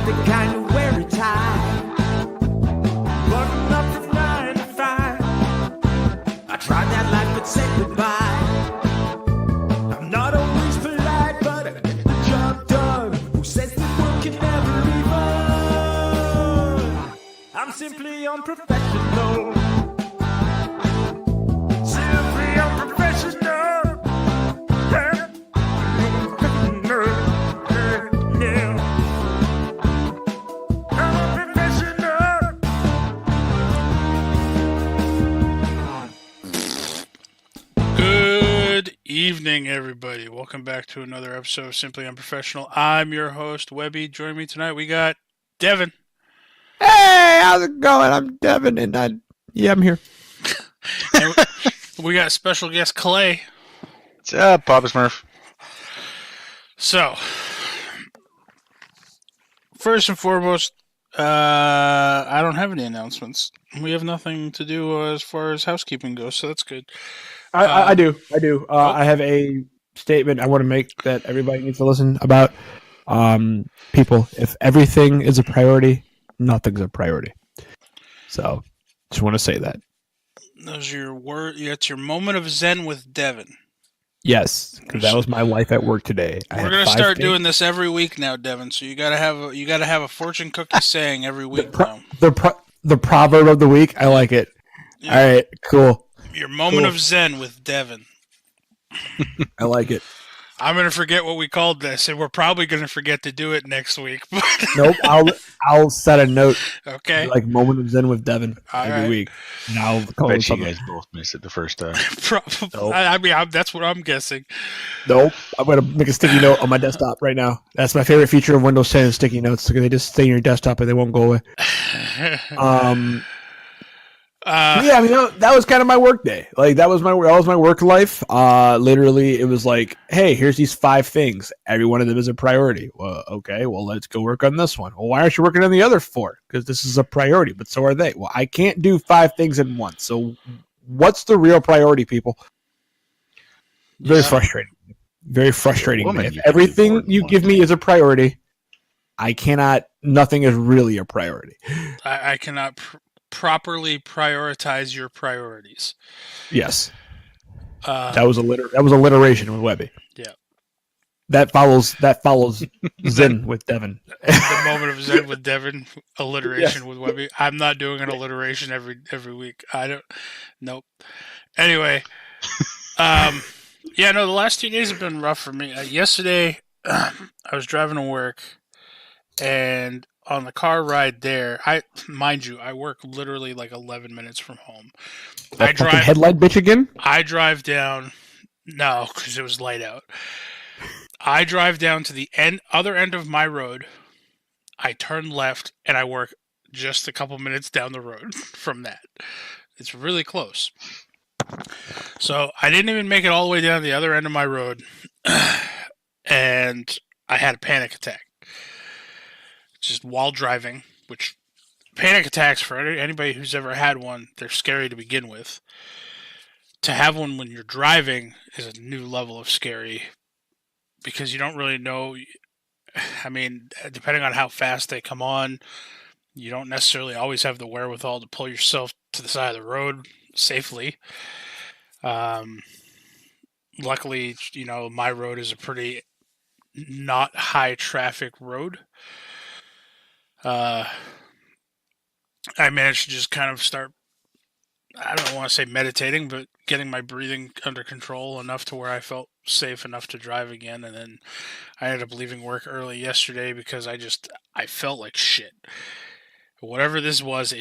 the kind who wear a tie. Button up from 9 to 5. I tried that life but said goodbye. I'm not always polite, but I get the job done. Who says the work can never be fun? I'm simply unprofessional. Simply unprofessional. Yeah. Yeah. I'm unprofessional. Good evening, everybody. Welcome back to another episode of Simply Unprofessional. I'm your host, Webby. Joining me tonight, we got Devin. Hey, how's it going? I'm Devin, and I'm here. And we got special guest Clay. What's up, Papa Smurf? So, first and foremost, I don't have any announcements. We have nothing to do as far as housekeeping goes, so that's good. I do. I have a statement I want to make that everybody needs to listen about. People, if everything is a priority, nothing's a priority. So, just want to say that. Those are your words. That's your moment of zen with Devin. Yes, because that was my life at work today. We're gonna start doing this every week now, Devin. So you gotta have a fortune cookie saying every week now. The proverb of the week. I like it. Yeah. All right, cool. Your moment of zen with Devin. I like it. I'm gonna forget what we called this, and we're probably gonna forget to do it next week. Nope, I'll set a note. Okay. Like moment of zen with Devin every week. And I'll call I it bet you something. guys both missed it the first time. Probably. Nope. I mean, that's what I'm guessing. Nope. I'm going to make a sticky note on my desktop right now. That's my favorite feature of Windows 10 is sticky notes. They just stay in your desktop and they won't go away. Yeah, I mean, that was kind of my work day. Like, that was my work life. Literally, it was like, hey, here's these 5 things. Every one of them is a priority. Well, okay, well, let's go work on this one. Well, why aren't you working on the other 4? Because this is a priority, but so are they. Well, I can't do 5 things at once. So what's the real priority, people? Very frustrating. Very frustrating. If everything you give me is a priority, nothing is really a priority. I cannot properly prioritize your priorities. Yes. That was alliteration with Webby. Yeah. That follows Zen with Devin. The moment of Zen with Devin, alliteration with Webby. I'm not doing an alliteration every week. Nope. Anyway, yeah, no, the last 2 days have been rough for me. Yesterday, I was driving to work, and on the car ride there, mind you, I work literally like 11 minutes from home. That fucking headlight bitch again? I drive down. No, because it was light out. I drive down to the other end of my road. I turn left, and I work just a couple minutes down the road from that. It's really close. So I didn't even make it all the way down the other end of my road, and I had a panic attack. Just while driving, which panic attacks, for anybody who's ever had one, they're scary to begin with. To have one when you're driving is a new level of scary because you don't really know. I mean, depending on how fast they come on, you don't necessarily always have the wherewithal to pull yourself to the side of the road safely. Luckily, my road is a pretty not high traffic road. I managed to just kind of start, I don't want to say meditating, but getting my breathing under control enough to where I felt safe enough to drive again. And then I ended up leaving work early yesterday because I felt like shit. Whatever this was,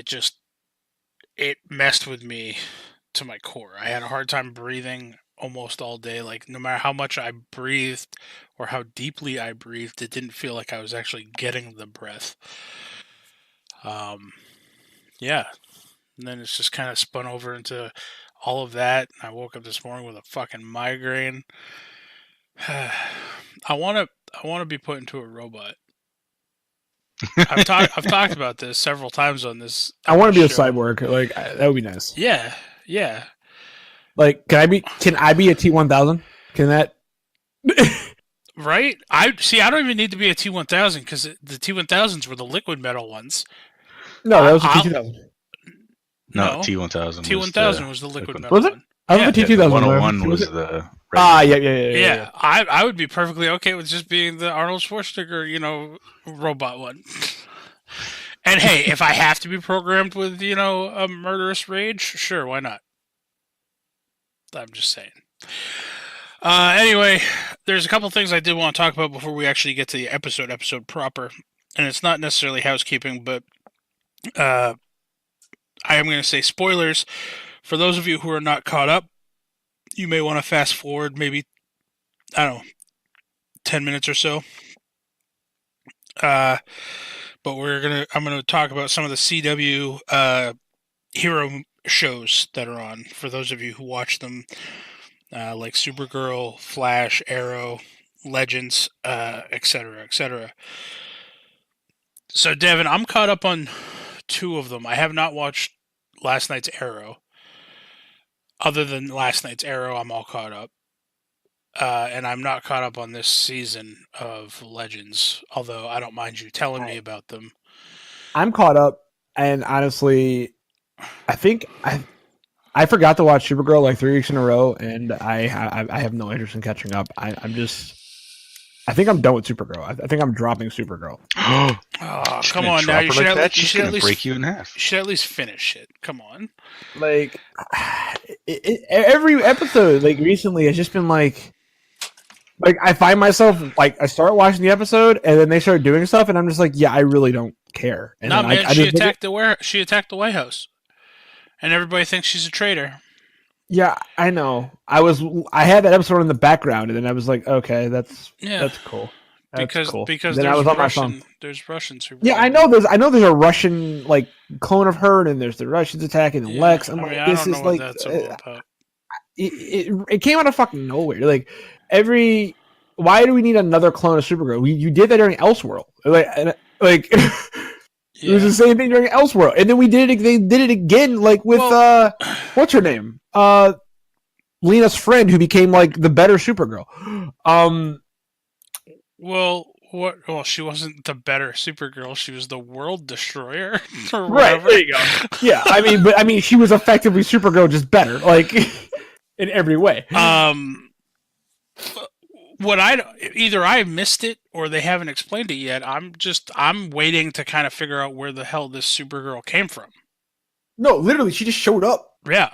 it messed with me to my core. I had a hard time breathing almost all day. Like, no matter how much I breathed or how deeply I breathed, it didn't feel like I was actually getting the breath. Yeah. And then it's just kind of spun over into all of that. I woke up this morning with a fucking migraine. I want to be put into a robot. I've talked about this several times on this. I want to be a cyborg. Like, that would be nice. Yeah. Like, can I be a T-1000? Can that? Right? I don't even need to be a T1000 because the T1000s were the liquid metal ones. No, that was a I'll- T2000. No, No, T1000 T1000 was the liquid metal Was it? one. I Yeah. thought the Yeah, the T2000 101 was was it? the. Ah, regular yeah. I would be perfectly okay with just being the Arnold Schwarzenegger, robot one. And hey, if I have to be programmed with, a murderous rage, sure, why not? I'm just saying. Anyway, there's a couple things I did want to talk about before we actually get to the episode proper. And it's not necessarily housekeeping, but I am going to say spoilers. For those of you who are not caught up, you may want to fast forward maybe, I don't know, 10 minutes or so. But I'm gonna talk about some of the CW hero shows that are on. For those of you who watch them, like Supergirl, Flash, Arrow, Legends, etc., etc. So, Devin, I'm caught up on 2 of them. I have not watched last night's Arrow. Other than last night's Arrow, I'm all caught up. And I'm not caught up on this season of Legends, although I don't mind you telling me about them. I'm caught up, and honestly, I think I forgot to watch Supergirl like 3 weeks in a row, and I have no interest in catching up. I think I'm done with Supergirl. I think I'm dropping Supergirl. Oh, Come on now! You should at least, She's gonna break you in half. You should at least finish it. Come on. Like every episode, like recently, has just been like I find myself like I start watching the episode, and then they start doing stuff, and I'm just like, yeah, I really don't care. And no, then man, I she just attacked the White House, and everybody thinks she's a traitor. Yeah, I know. I had that episode in the background, and then I was like, okay, that's cool. That's cool. Because then there's Russians who. Yeah, I know there's a Russian like clone of her, and there's the Russians attacking Lex. I'm like, this is like that's all about. It came out of fucking nowhere. Like why do we need another clone of Supergirl? You did that during Elseworld. Like it was the same thing during Elseworld, and then they did it again, like with what's her name? Lena's friend, who became like the better Supergirl. Well, she wasn't the better Supergirl. She was the World Destroyer, or right? whatever. There you go. Yeah, I mean, she was effectively Supergirl, just better, like in every way. Either I missed it or they haven't explained it yet. I'm waiting to kind of figure out where the hell this Supergirl came from. No, literally, she just showed up. Yeah.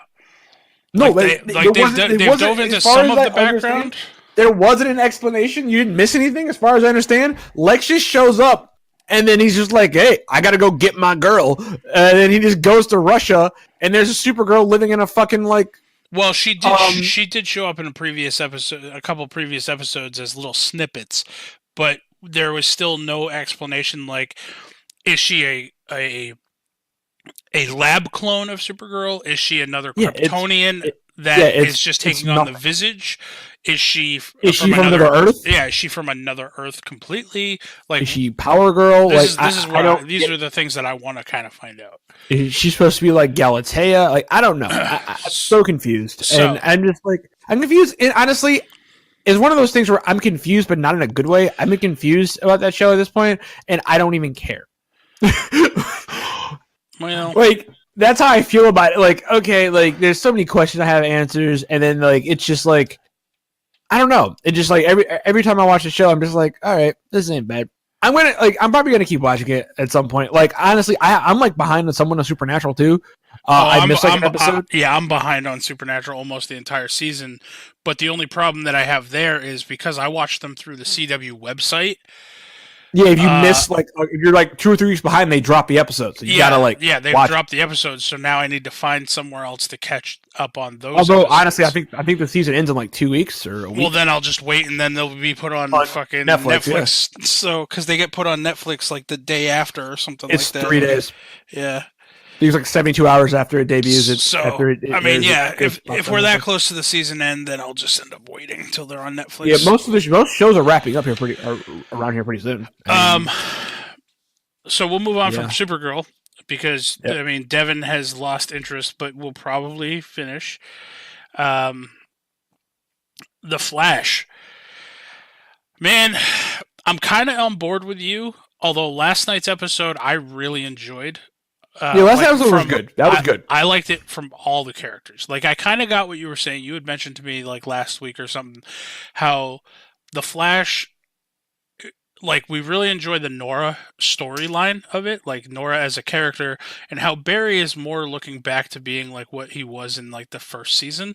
No, they've dove into some of the background. There wasn't an explanation. You didn't miss anything, as far as I understand. Lex just shows up, and then he's just like, "Hey, I gotta go get my girl," and then he just goes to Russia, and there's a Supergirl living in a fucking like. Well, she did. She did show up in a couple previous episodes as little snippets, but there was still no explanation. Like, is she a lab clone of Supergirl? Is she another Kryptonian that is just taking on the visage? Is she from another Earth? Yeah, is she from another Earth completely? Like, is she Power Girl? These are the things that I want to kind of find out. Is she supposed to be like Galatea? Like, I don't know. I'm so confused, and I'm just like, I'm confused. And honestly, it's one of those things where I'm confused, but not in a good way. I'm confused about that show at this point, and I don't even care. Well, like, that's how I feel about it. Like, okay, like there's so many questions I have answers, and then like it's just like I don't know. It just like every time I watch the show, I'm just like, all right, this ain't bad. I'm probably gonna keep watching it at some point. Like, honestly, I'm like behind on someone on Supernatural too. I missed like an episode. I'm behind on Supernatural almost the entire season. But the only problem that I have there is because I watched them through the CW website. Yeah, if you miss if you're like 2 or 3 weeks behind, they drop the episode. So you gotta they've dropped the episodes. So now I need to find somewhere else to catch up on those. Although episodes. honestly, I think the season ends in like 2 weeks or a week. Well, then I'll just wait, and then they'll be put on fucking Netflix. Yeah. So because they get put on Netflix like the day after or something like that. It's 3 days. Yeah. It's like 72 hours after it debuts. If we're that close to the season end, then I'll just end up waiting until they're on Netflix. Yeah, most shows are wrapping up around here pretty soon. So we'll move on from Supergirl because Devin has lost interest, but we'll probably finish. The Flash. Man, I'm kind of on board with you. Although last night's episode I really enjoyed. Yeah, last episode was good. That was good. I liked it from all the characters. Like I kind of got what you were saying. You had mentioned to me like last week or something how the Flash, like we really enjoyed the Nora storyline of it, like Nora as a character, and how Barry is more looking back to being like what he was in like the first season.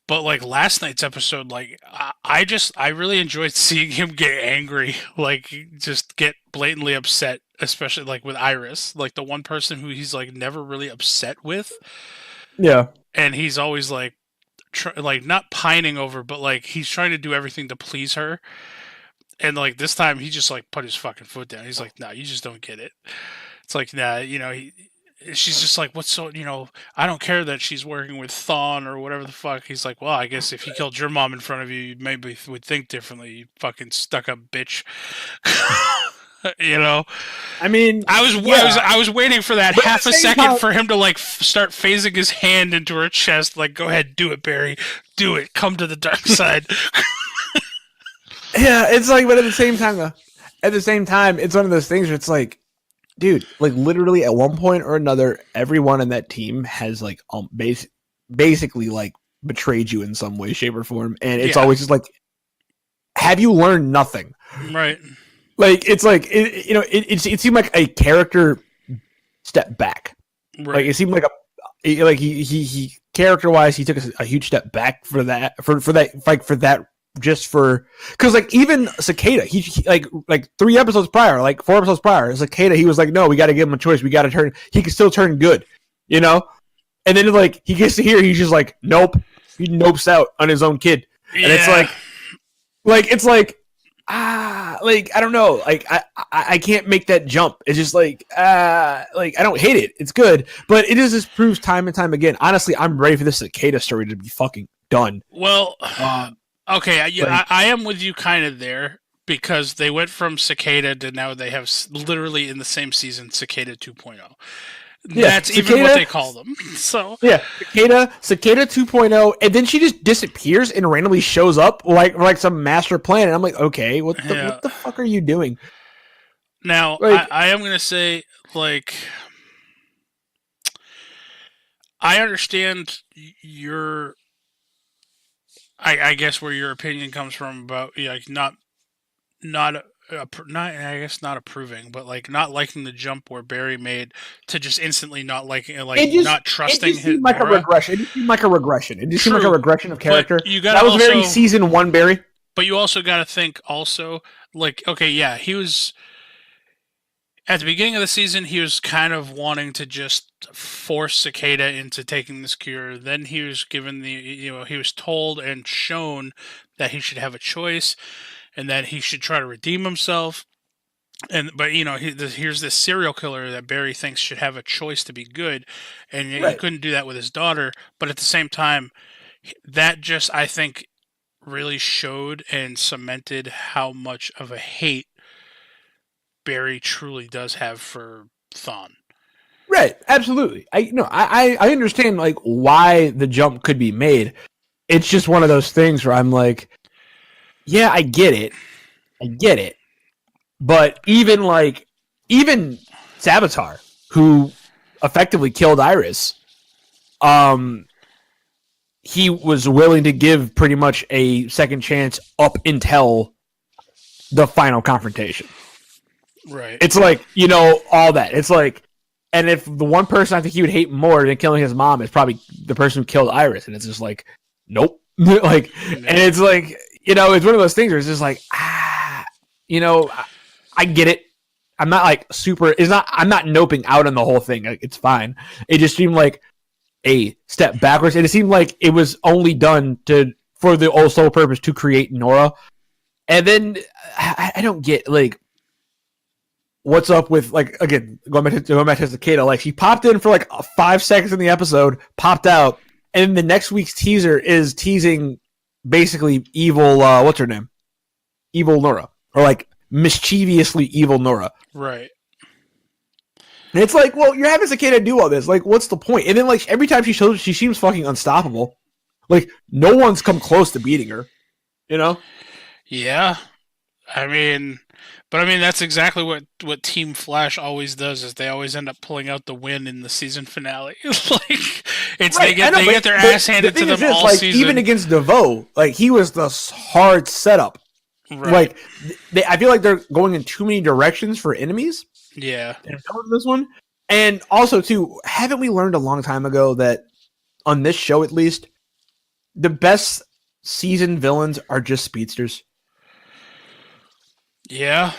But like last night's episode, like I really enjoyed seeing him get angry, like just get blatantly upset, especially like with Iris, like the one person who he's like never really upset with, Yeah. and he's always like like not pining over, but like he's trying to do everything to please her. And like this time, he just like put his fucking foot down. He's like, "Nah, you just don't get it." It's like, nah, she's just like, "What's so, I don't care that she's working with Thawne or whatever the fuck." He's like, "Well, I guess if he killed your mom in front of you, you maybe would think differently. You fucking stuck up bitch." I mean, I was waiting for that But at half the a same second time- for him to like start phasing his hand into her chest, like, "Go ahead, do it, Barry, do it. Come to the dark side." yeah, it's like, but at the same time, it's one of those things where it's like, dude, like literally at one point or another, everyone in that team has like basically like betrayed you in some way, shape, or form, and it's Yeah. always just like, have you learned nothing? Right. Like it's like it seemed like a character step back. Right. Like it seemed like he character wise he took a huge step back for that just for because like even Cicada he like 3 episodes prior, like 4 episodes prior, Cicada he was like, no, we got to give him a choice, we got to turn, he can still turn good, and then like he gets to here, he's just like, nope, he nopes out on his own kid, and it's like it's like like I don't know, like I can't make that jump. It's just like I don't hate it. It's good, but it just proves time and time again. Honestly, I'm ready for this Cicada story to be fucking done. Well, okay, I am with you kind of there because they went from Cicada to now they have literally in the same season Cicada 2.0. Yeah, that's Cicada, even what they call them. So yeah, Cicada 2.0, and then she just disappears and randomly shows up like some master plan, and I'm like, okay, what the fuck are you doing? Now, like, I am gonna say, like, I understand your, I guess where your opinion comes from about like not I guess not approving, but like not liking the jump where Barry made to just instantly not liking, like not trusting. It just seemed like a regression. It just seemed like a regression. It just seemed like a regression of character. That was very season 1 Barry. But you also got to think also like, okay, yeah, he was at the beginning of the season. He was kind of wanting to just force Cicada into taking this cure. Then he was given he was told and shown that he should have a choice, and that he should try to redeem himself. But here's this serial killer that Barry thinks should have a choice to be good, and he couldn't do that with his daughter. But at the same time, that just, I think, really showed and cemented how much of a hate Barry truly does have for Thawne. Right, absolutely. I understand like why the jump could be made. It's just one of those things where I'm like, yeah, I get it. But even Savitar, who effectively killed Iris, he was willing to give pretty much a second chance up until the final confrontation. Right. It's like, all that. It's like, and if the one person I think he would hate more than killing his mom is probably the person who killed Iris, and it's just like, nope. And it's like, it's one of those things where it's just like, I get it. I'm not like I'm not noping out on the whole thing. Like, it's fine. It just seemed like a step backwards. And it seemed like it was only done for the sole purpose to create Nora. And then I don't get like, what's up with like, again, going back to Cicada, like she popped in for like 5 seconds in the episode, popped out. And the next week's teaser is teasing basically evil, what's her name? Evil Nora. Or like mischievously evil Nora. Right. And it's like, well, you're having Cicada do all this. Like, what's the point? And then like every time she shows, she seems fucking unstoppable. Like, no one's come close to beating her. Yeah, I mean, that's exactly what Team Flash always does. Is they always end up pulling out the win in the season finale. Like it's Right, I know, they but get their the, ass the handed to thing is them this, all like, season. even against DeVoe, like, he was the hard setup. Right. Like, I feel like they're going in too many directions for enemies. Yeah. And this one. And also, too, haven't we learned a long time ago that on this show, at least, the best season villains are just speedsters? Yeah.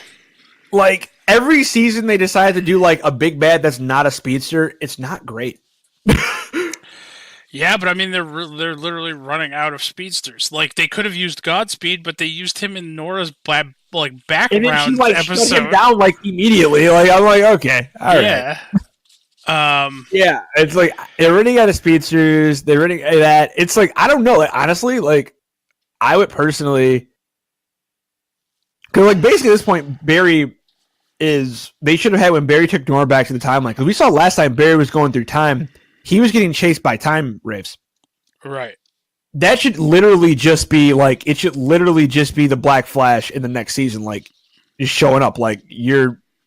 Like, every season they decide to do, like, a big bad that's not a speedster, it's not great. Yeah, but I mean, they're literally running out of speedsters. Like they could have used Godspeed, but they used him in Nora's background And then she, like, episode. shut him down, like, immediately. Like, I'm like, okay, all right. Yeah. Yeah, it's like they're running out of speedsters. They're running out of that. It's like, I don't know. Like, honestly, like, I would personally, because, like, basically at this point, Barry is, they should have had when Barry took Nora back to the timeline. Because we saw last time Barry was going through time, he was getting chased by time wraiths. Right. That should literally just be like, it should literally just be the Black Flash in the next season, like, just showing up, like,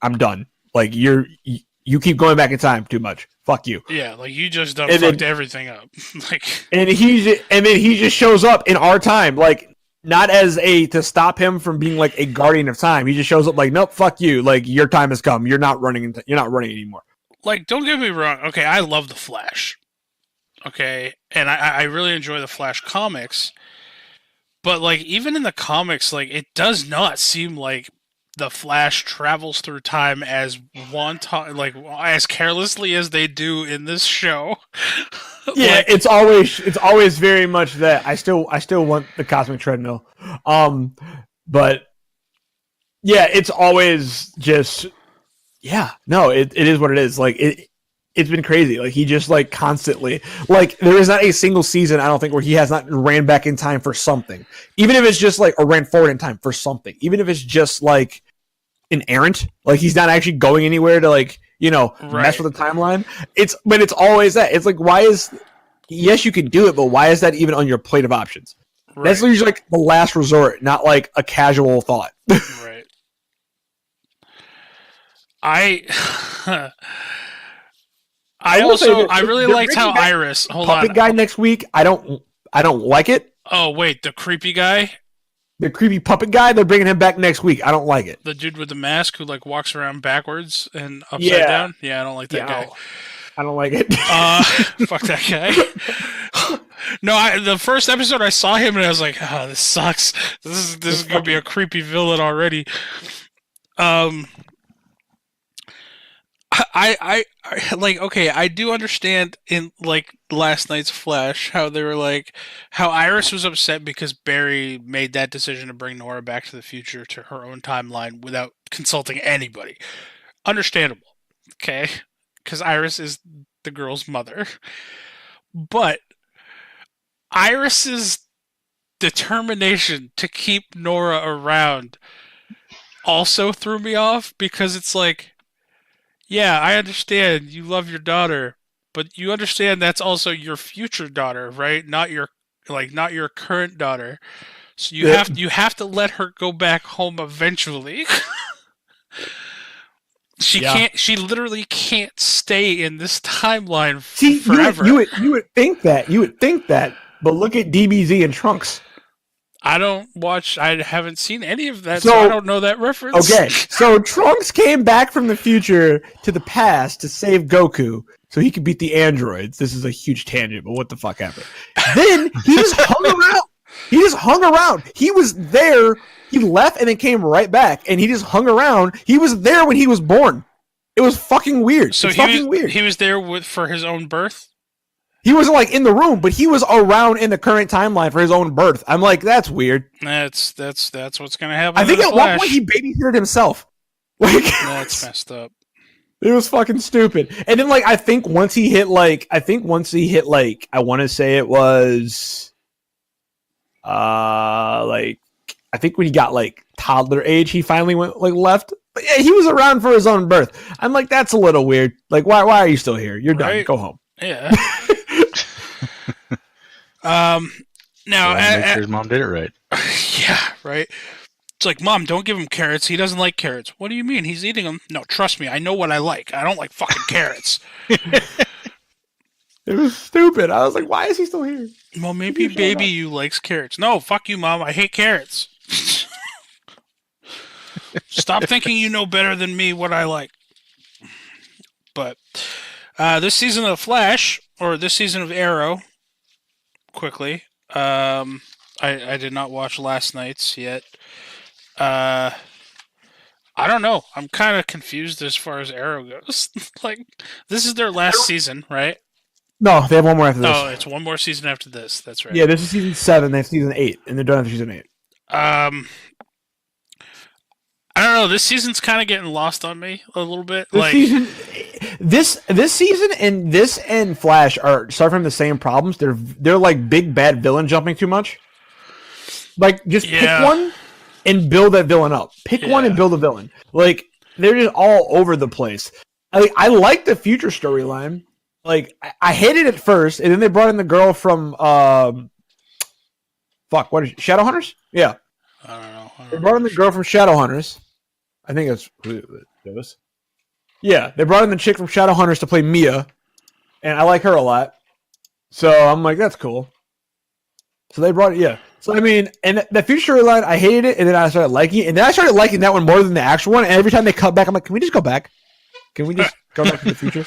I'm done. Like, you keep going back in time too much. Fuck you. Yeah, like you just fucked everything up. Like, and then he just shows up in our time, like, not as to stop him from being like a guardian of time. He just shows up like, nope, fuck you. Like, your time has come. You're not running. You're not running anymore. Like, don't get me wrong. Okay, I love the Flash. Okay, and I really enjoy the Flash comics. But like, even in the comics, like, it does not seem like the Flash travels through time as as carelessly as they do in this show. Yeah, like, it's always very much that I still want the cosmic treadmill. But yeah, it's always just, yeah, no, it is what it is. Like, it's been crazy. Like, he just, like, constantly, like, there is not a single season, I don't think, where he has not ran back in time for something. Even if it's just like, or ran forward in time for something. Even if it's just like an errant, like, he's not actually going anywhere to, like, mess with the timeline. But it's always that. It's like, yes, you can do it, but why is that even on your plate of options? Right. That's usually like the last resort, not like a casual thought. Right. I really liked how Iris. Hold on. Puppet guy next week. I don't like it. Oh wait, the creepy guy. The creepy puppet guy, they're bringing him back next week. I don't like it. The dude with the mask who, like, walks around backwards and upside down? Yeah, I don't like that guy. I don't like it. Fuck that guy. No, the first episode I saw him and I was like, oh, this sucks. This is going to be a creepy villain already. I like, okay, I do understand in, like, last night's Flash how they were like, how Iris was upset because Barry made that decision to bring Nora back to the future to her own timeline without consulting anybody. Understandable, okay? Because Iris is the girl's mother. But Iris's determination to keep Nora around also threw me off, because it's like, yeah, I understand you love your daughter, but you understand that's also your future daughter, right? Not your current daughter. So you have to let her go back home eventually. She literally can't stay in this timeline forever. You would think that, but look at DBZ and Trunks. I haven't seen any of that, so I don't know that reference. Okay, so Trunks came back from the future to the past to save Goku so he could beat the androids. This is a huge tangent, but what the fuck happened? Then he just hung around. He was there. He left and then came right back, and he just hung around. He was there when he was born. It was fucking weird. So he was there for his own birth? He wasn't, like, in the room, but he was around in the current timeline for his own birth. I'm like, that's weird. That's what's gonna happen. I think at one point he babysitted himself. Like, that's messed up. It was fucking stupid. And then, like, I think once he hit I want to say it was, I think when he got, like, toddler age, he finally went, like, left. But yeah, he was around for his own birth. I'm like, that's a little weird. Like, why are you still here? You're done. Go home. Yeah. Now, make sure his mom did it right. Yeah, right? It's like, Mom, don't give him carrots. He doesn't like carrots. What do you mean? He's eating them. No, trust me. I know what I like. I don't like fucking carrots. It was stupid. I was like, why is he still here? Well, maybe baby you likes carrots. No, fuck you, Mom. I hate carrots. Stop thinking you know better than me what I like. But this season of Flash, or this season of Arrow, quickly, I did not watch last night's yet. I don't know. I'm kind of confused as far as Arrow goes. Like, this is their last season, right? No, they have one more after this. Oh, it's one more season after this. That's right. Yeah, this is season 7. They have season 8, and they're done after season 8. I don't know. This season's kind of getting lost on me a little bit. This season and Flash are suffering the same problems. They're like big bad villain jumping too much. Like, just pick one and build that villain up. Pick one and build a villain. Like, they're just all over the place. I like the future storyline. Like, I hated it first, and then they brought in the girl from what is it? Shadowhunters? Yeah. I don't know. They brought in the girl from Shadowhunters. I think that's who it was. Yeah, they brought in the chick from Shadowhunters to play Mia, and I like her a lot. So I'm like, that's cool. So they brought it, So I mean, and the future storyline, I hated it, and then I started liking it, and then I started liking that one more than the actual one. And every time they cut back, I'm like, can we just go back? Can we just go back to the future?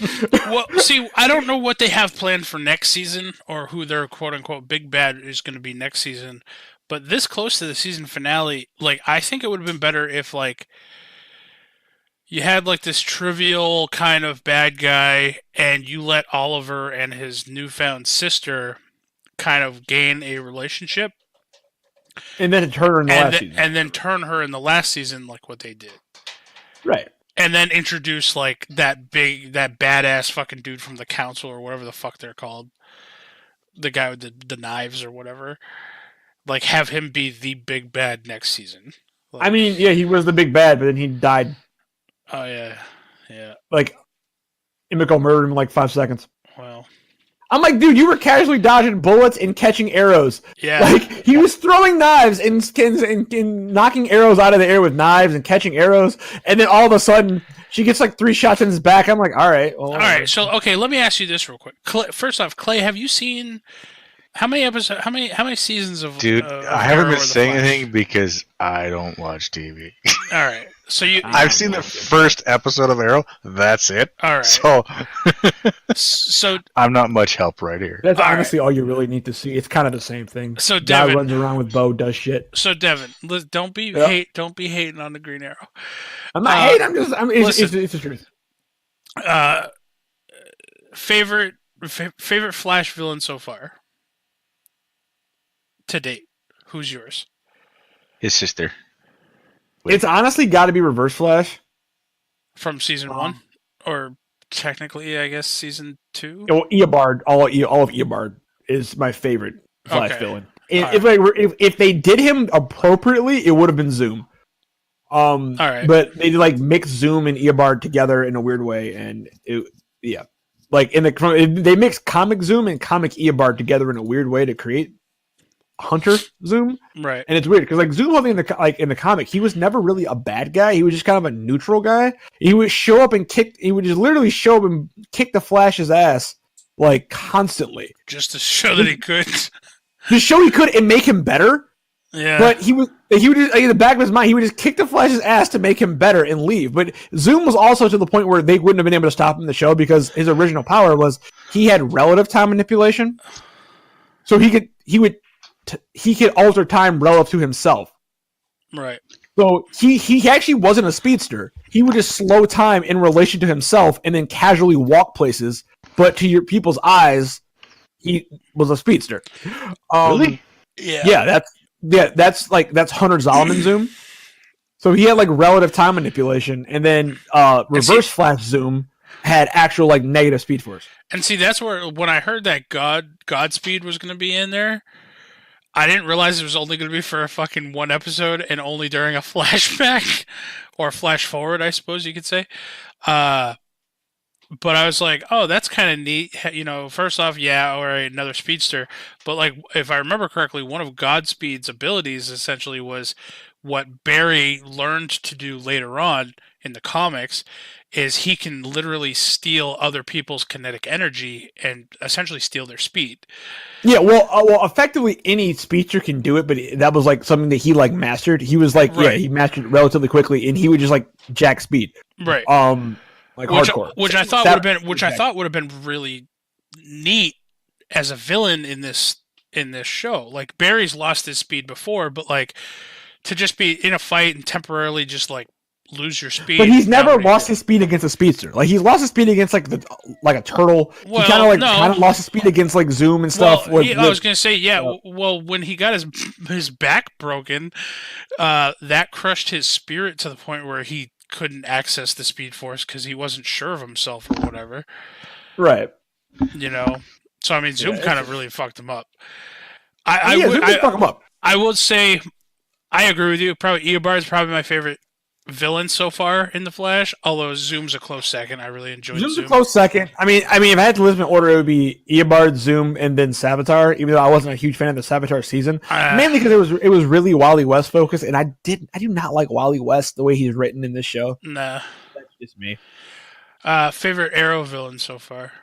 Well, see, I don't know what they have planned for next season, or who their quote-unquote big bad is going to be next season. But this close to the season finale, like, I think it would have been better if, like, you had, like, this trivial kind of bad guy, and you let Oliver and his newfound sister kind of gain a relationship. And then turn her in the last season. And then turn her in the last season, like what they did. Right. And then introduce, like, that badass fucking dude from the council, or whatever the fuck they're called. The guy with the knives or whatever. Like, have him be the big bad next season. Like, I mean, yeah, he was the big bad, but then he died. Oh, yeah. Like, Emiko murdered him in like 5 seconds. Well, I'm like, dude, you were casually dodging bullets and catching arrows. yeah. Like, he was throwing knives and knocking arrows out of the air with knives and catching arrows, and then all of a sudden, she gets like 3 shots in his back. I'm like, all right. Well, all right, so, okay, let me ask you this real quick. First off, Clay, have you seen... How many episodes? How many seasons of? Dude, of I haven't Arrow been or the saying Flash? anything because I don't watch TV. All right, so you. I've seen the first episode of Arrow. That's it. All right. So So I'm not much help right here. that's all honestly all you really need to see. It's kind of the same thing. So, Guy Devin- runs around with bow, does shit. so Devin, don't be Yep. don't be hating on the Green Arrow. I'm not hating. It's the truth. Favorite Flash villain so far to date? Who's yours? His sister. It's honestly got to be Reverse Flash. From season 1, or technically, I guess season 2. Well, Eobard, all of Eobard is my favorite Flash Okay. villain. All If they did him appropriately, it would have been Zoom. All right. But they like mix Zoom and Eobard together in a weird way, and like they mix comic Zoom and comic Eobard together in a weird way to create Hunter Zoom. Right. And it's weird because like Zoom in the comic, he was never really a bad guy. He was just kind of a neutral guy. He would show up and kick. He would just literally show up and kick the Flash's ass like constantly, Just to show that he could. to show he could and make him better. Yeah. But he would just, like, in the back of his mind, he would just kick the Flash's ass to make him better and leave. But Zoom was also to the point where they wouldn't have been able to stop him in the show because his original power was he had relative time manipulation, so he could alter time relative to himself. Right. So he actually wasn't a speedster. He would just slow time in relation to himself and then casually walk places. But to your people's eyes, he was a speedster. Really? Yeah. That's Hunter Zolomon Zoom. So he had like relative time manipulation, and then Reverse Flash Zoom had actual like negative speed force. And see, that's where when I heard that Godspeed was going to be in there, I didn't realize it was only going to be for a fucking 1 episode and only during a flashback or flash forward, I suppose you could say. but I was like, oh, that's kind of neat. First off, yeah, all right, another speedster. But like, if I remember correctly, one of Godspeed's abilities essentially was what Barry learned to do later on in the comics. Is he can literally steal other people's kinetic energy and essentially steal their speed. Yeah, well, effectively any speedster can do it, but that was like something that he like mastered. He was like, Right. he mastered it relatively quickly, and he would just like jack speed, Right? like hardcore. Which I thought would have been really neat as a villain in this show. Like Barry's lost his speed before, but like to just be in a fight and temporarily just like lose your speed. But he's never lost his speed against a speedster. Like he's lost his speed against like a turtle. Well, he kind of lost his speed against like Zoom and stuff. Well, I was gonna say well, when he got his back broken, that crushed his spirit to the point where he couldn't access the Speed Force because he wasn't sure of himself or whatever. Right. So I mean, Zoom kind of really fucked him up. Zoom fucked him up. I would say I agree with you. Probably Eobard is probably my favorite villain so far in the Flash. Although Zoom's a close second. I really enjoyed Zoom. Zoom's a close second. I mean, if I had to list in order, it would be Eobard, Zoom, and then Savitar. Even though I wasn't a huge fan of the Savitar season, mainly because it was really Wally West focused, and I do not like Wally West the way he's written in this show. Nah, that's just me. Favorite Arrow villain so far?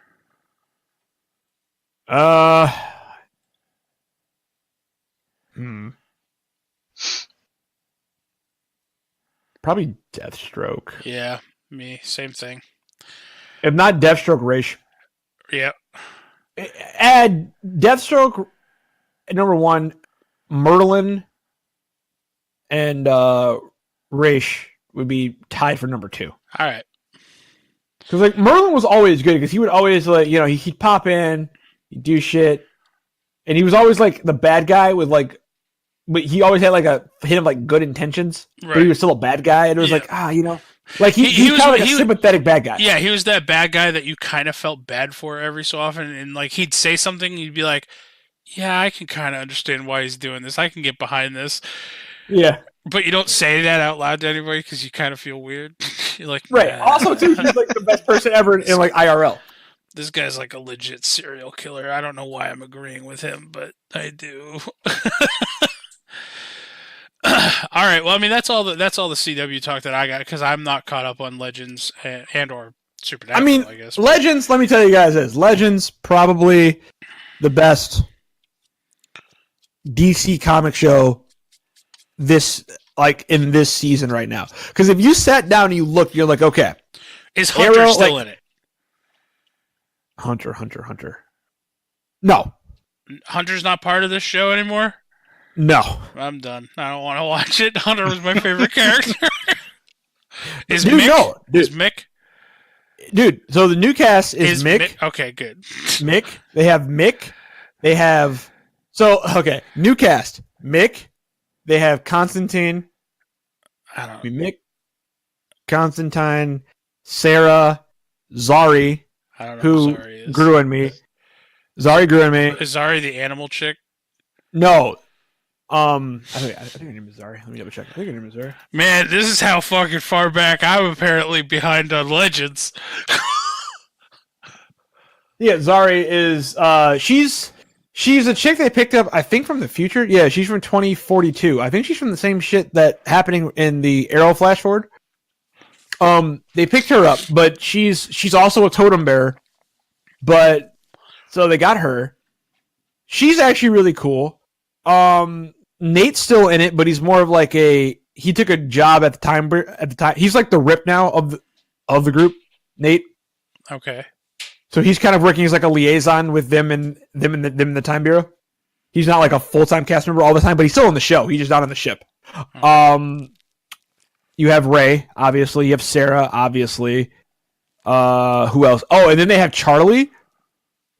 Probably Deathstroke. Yeah, me. Same thing. If not Deathstroke, Raish. Yeah. Add Deathstroke number 1, Merlin, and Raish would be tied for number 2. All right. Because like Merlin was always good because he would always he'd pop in, he'd do shit, and he was always like the bad guy with like. But he always had like good intentions, right. But he was still a bad guy, and it was like like he was kind of like a sympathetic bad guy. Yeah, he was that bad guy that you kind of felt bad for every so often, and like he'd say something, you'd be like, "Yeah, I can kind of understand why he's doing this. I can get behind this." Yeah, but you don't say that out loud to anybody because you kind of feel weird. You're like, right. Also, too, he's like the best person ever in like IRL. This guy's like a legit serial killer. I don't know why I'm agreeing with him, but I do. All right. Well, I mean, that's all the CW talk that I got because I'm not caught up on Legends and or Supernatural. I guess Legends. Let me tell you guys this: Legends probably the best DC comic show in this season right now. Because if you sat down and you look, you're like, okay, is Hunter still in it? Hunter. No, Hunter's not part of this show anymore. No. I'm done. I don't want to watch it. Hunter was my favorite character. Is Mick? Dude, so the new cast is Mick. Okay, good. Mick. They have Mick. They have... So, okay. New cast. Mick. They have Constantine. I don't know. Mick. Constantine. Sarah. Zari. I don't know who Zari is. Grew on me. Zari grew on me. Is Zari the animal chick? No. I think her name is Zari. Let me double check. I think her name is Zari. Man, this is how fucking far back I'm apparently behind on Legends. Yeah, Zari is she's a chick they picked up, I think, from the future. Yeah, she's from 2042. I think she's from the same shit that happening in the Arrow flash forward. They picked her up, but she's also a totem bearer. But so they got her. She's actually really cool. Nate's still in it, but he's more of like he took a job at the time. He's like the Rip now of the group. Nate. Okay. So he's kind of working as like a liaison with them and the Time Bureau. He's not like a full-time cast member all the time, but he's still on the show. He's just not on the ship. You have Ray, obviously. You have Sarah, obviously. Who else? Oh, and then they have Charlie,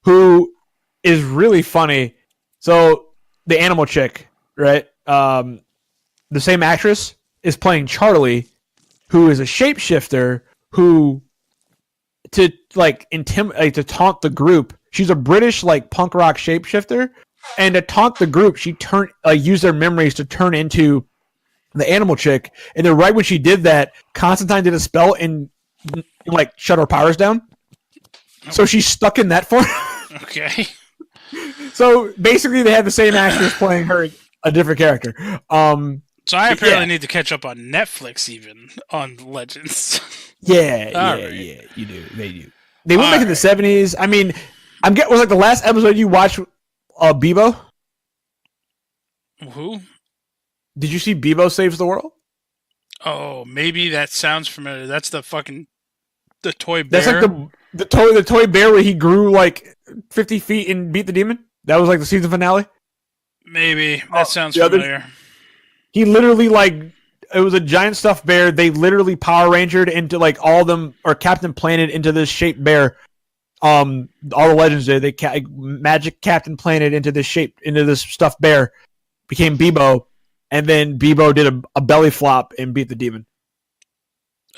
who is really funny. So the animal chick, right? The same actress is playing Charlie, who is a shapeshifter who to taunt the group. She's a British like punk rock shapeshifter, and to taunt the group, she used their memories to turn into the animal chick. And then right when she did that, Constantine did a spell and like shut her powers down. So she's stuck in that form. Okay. So basically, they had the same actress playing her, a different character. So I apparently need to catch up on Netflix, even on Legends. Yeah. You do. They do. They went back in the 70s. I mean, was like the last episode you watched, Bebo? Who? Did you see Bebo Saves the World? Oh, maybe that sounds familiar. That's the toy bear. That's like the toy bear where he grew like 50 feet and beat the demon. That was like the season finale. Maybe that sounds familiar. He literally it was a giant stuffed bear. They literally Power Rangered into like all of them, or Captain Planet into this shaped bear. All the Legends did. They Magic Captain Planet into this stuffed bear, became Bebo, and then Bebo did a belly flop and beat the demon.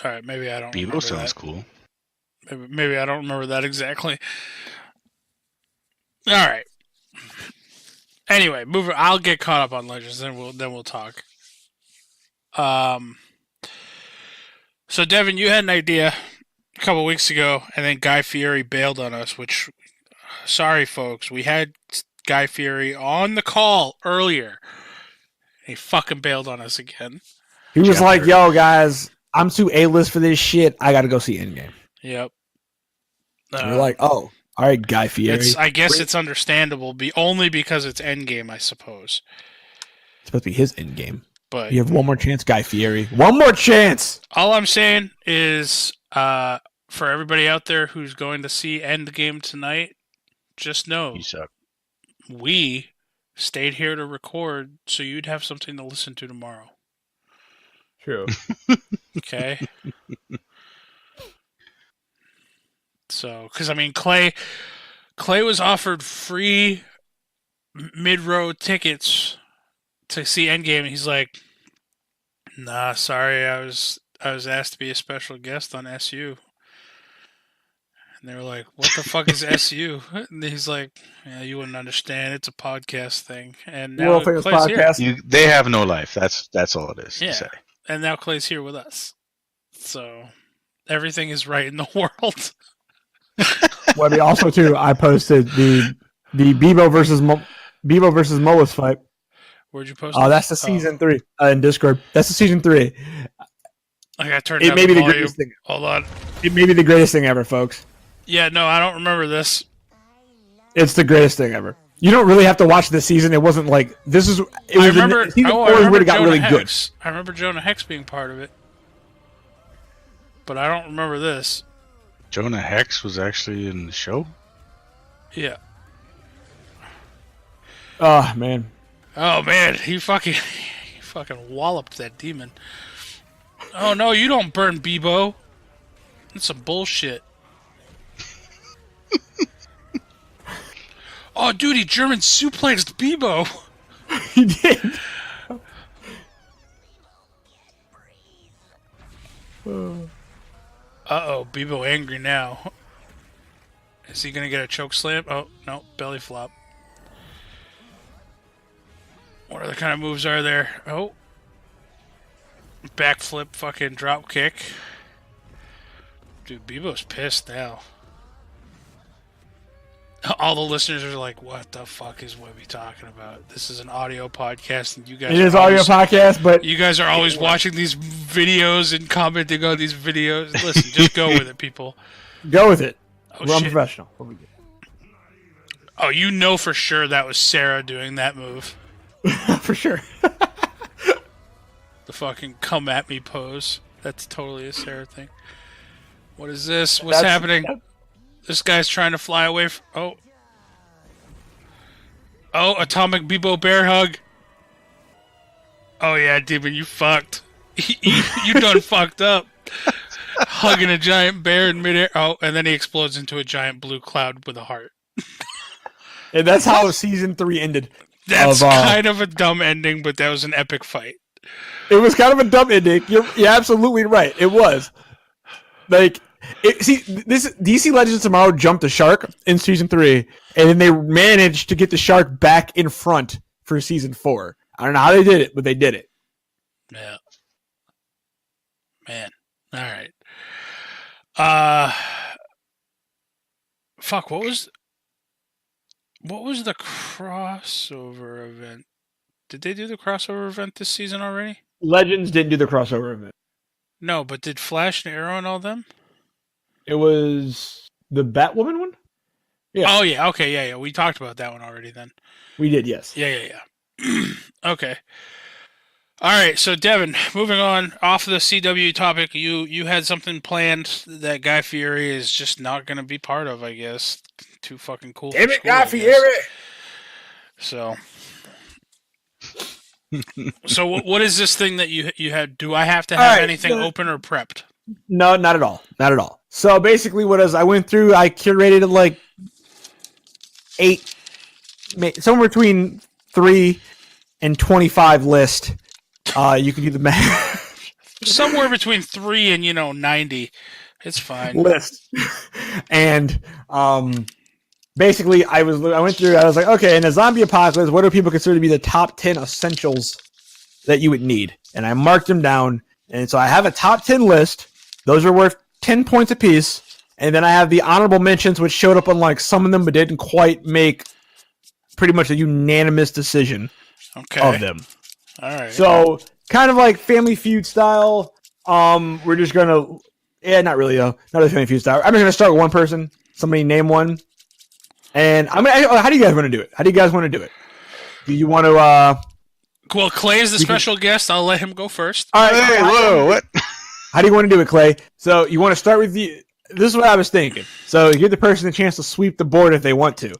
All right, maybe I don't. Bebo sounds cool. Maybe I don't remember that exactly. All right. Anyway, I'll get caught up on Legends, then we'll talk. So Devin, you had an idea a couple weeks ago, and then Guy Fieri bailed on us. Which, sorry folks, we had Guy Fieri on the call earlier. He fucking bailed on us again. He was like, "Yo, guys, I'm too A-list for this shit. I got to go see Endgame." Yep. We're like, "Oh, all right, Guy Fieri." I guess it's understandable, only because it's Endgame, I suppose. It's supposed to be his Endgame. But you have one more chance, Guy Fieri. One more chance. All I'm saying is, for everybody out there who's going to see Endgame tonight, just know we stayed here to record, so you'd have something to listen to tomorrow. True. Okay. So, because I mean, Clay was offered free mid-row tickets to see Endgame, and he's like, "Nah, sorry, I was asked to be a special guest on SU." And they were like, "What the fuck is SU?" And he's like, "Yeah, you wouldn't understand. It's a podcast thing." And now Clay's podcast. here. They have no life. That's all it is. Yeah. To say. And now Clay's here with us, so everything is right in the world. Webby, also too, I posted the Bebo versus Moas fight. Where'd you post? Oh, that's the season 3 in Discord. That's the season 3. I got turned. It may be the greatest thing. Hold on. It may be the greatest thing ever, folks. Yeah, no, I don't remember this. It's the greatest thing ever. You don't really have to watch this season. It wasn't like this is. It was I remember. Season 4 I remember got Jonah really Hex. good. I remember Jonah Hex being part of it, but I don't remember this. Jonah Hex was actually in the show? Yeah. Oh, man. Oh, man. He fucking walloped that demon. Oh, no, you don't burn Bebo. That's some bullshit. Oh, dude, he German suplexed Bebo. He did. Uh-oh, Bebo angry now. Is he going to get a choke slam? Oh, no, belly flop. What other kind of moves are there? Oh. Backflip, fucking drop kick. Dude, Bebo's pissed now. All the listeners are like, what the fuck is Webby talking about? This is an audio podcast, and you guys It is audio podcast, but you guys are always watching these videos and commenting on these videos. Listen, just go with it, people. Go with it. Oh, We're shit. unprofessional. Oh, you know for sure that was Sarah doing that move. For sure. The fucking come at me pose. That's totally a Sarah thing. What is this? What's happening? This guy's trying to fly away from... Oh, Atomic Bebo bear hug. Oh yeah, Demon, you fucked. You done fucked up. Hugging a giant bear in midair. Oh, and then he explodes into a giant blue cloud with a heart. And that's how season 3 ended. That's kind of a dumb ending, but that was an epic fight. It was kind of a dumb ending. You're absolutely right. It was. Like... this DC Legends of Tomorrow jumped the shark in season 3, and then they managed to get the shark back in front for season 4. I don't know how they did it, but they did it. Yeah. Man. All right. Fuck, what was the crossover event? Did they do the crossover event this season already? Legends didn't do the crossover event. No, but did Flash and Arrow and all them? It was the Batwoman one? Yeah. Oh, yeah. Okay, yeah. We talked about that one already then. We did, yes. Yeah. Okay. All right, so Devin, moving on off of the CW topic, you had something planned that Guy Fieri is just not going to be part of, I guess. Too fucking cool. Damn for it, school, Guy I guess. Fieri! So what is this thing that you had? Do I have to have anything open or prepped? No, not at all. Not at all. So basically what is I went through, I curated like 8, somewhere between 3 and 25 list. You can do the math. Somewhere between 3 and 90. It's fine. List. And basically I went through, I was like, okay, in a zombie apocalypse, what do people consider to be the top 10 essentials that you would need? And I marked them down. And so I have a top 10 list. Those are worth 10 points apiece. And then I have the honorable mentions, which showed up on like some of them, but didn't quite make pretty much a unanimous decision of them. All right. So kind of like Family Feud style. We're just gonna, not really though, not really Family Feud style. I'm just gonna start with one person. Somebody name one, and how do you guys want to do it? How do you guys want to do it? Do you want to? Well, Clay is the special guest. I'll let him go first. All right. Hey, whoa, what? How do you want to do it, Clay? So you want to start with the. This is what I was thinking. So give the person a chance to sweep the board if they want to.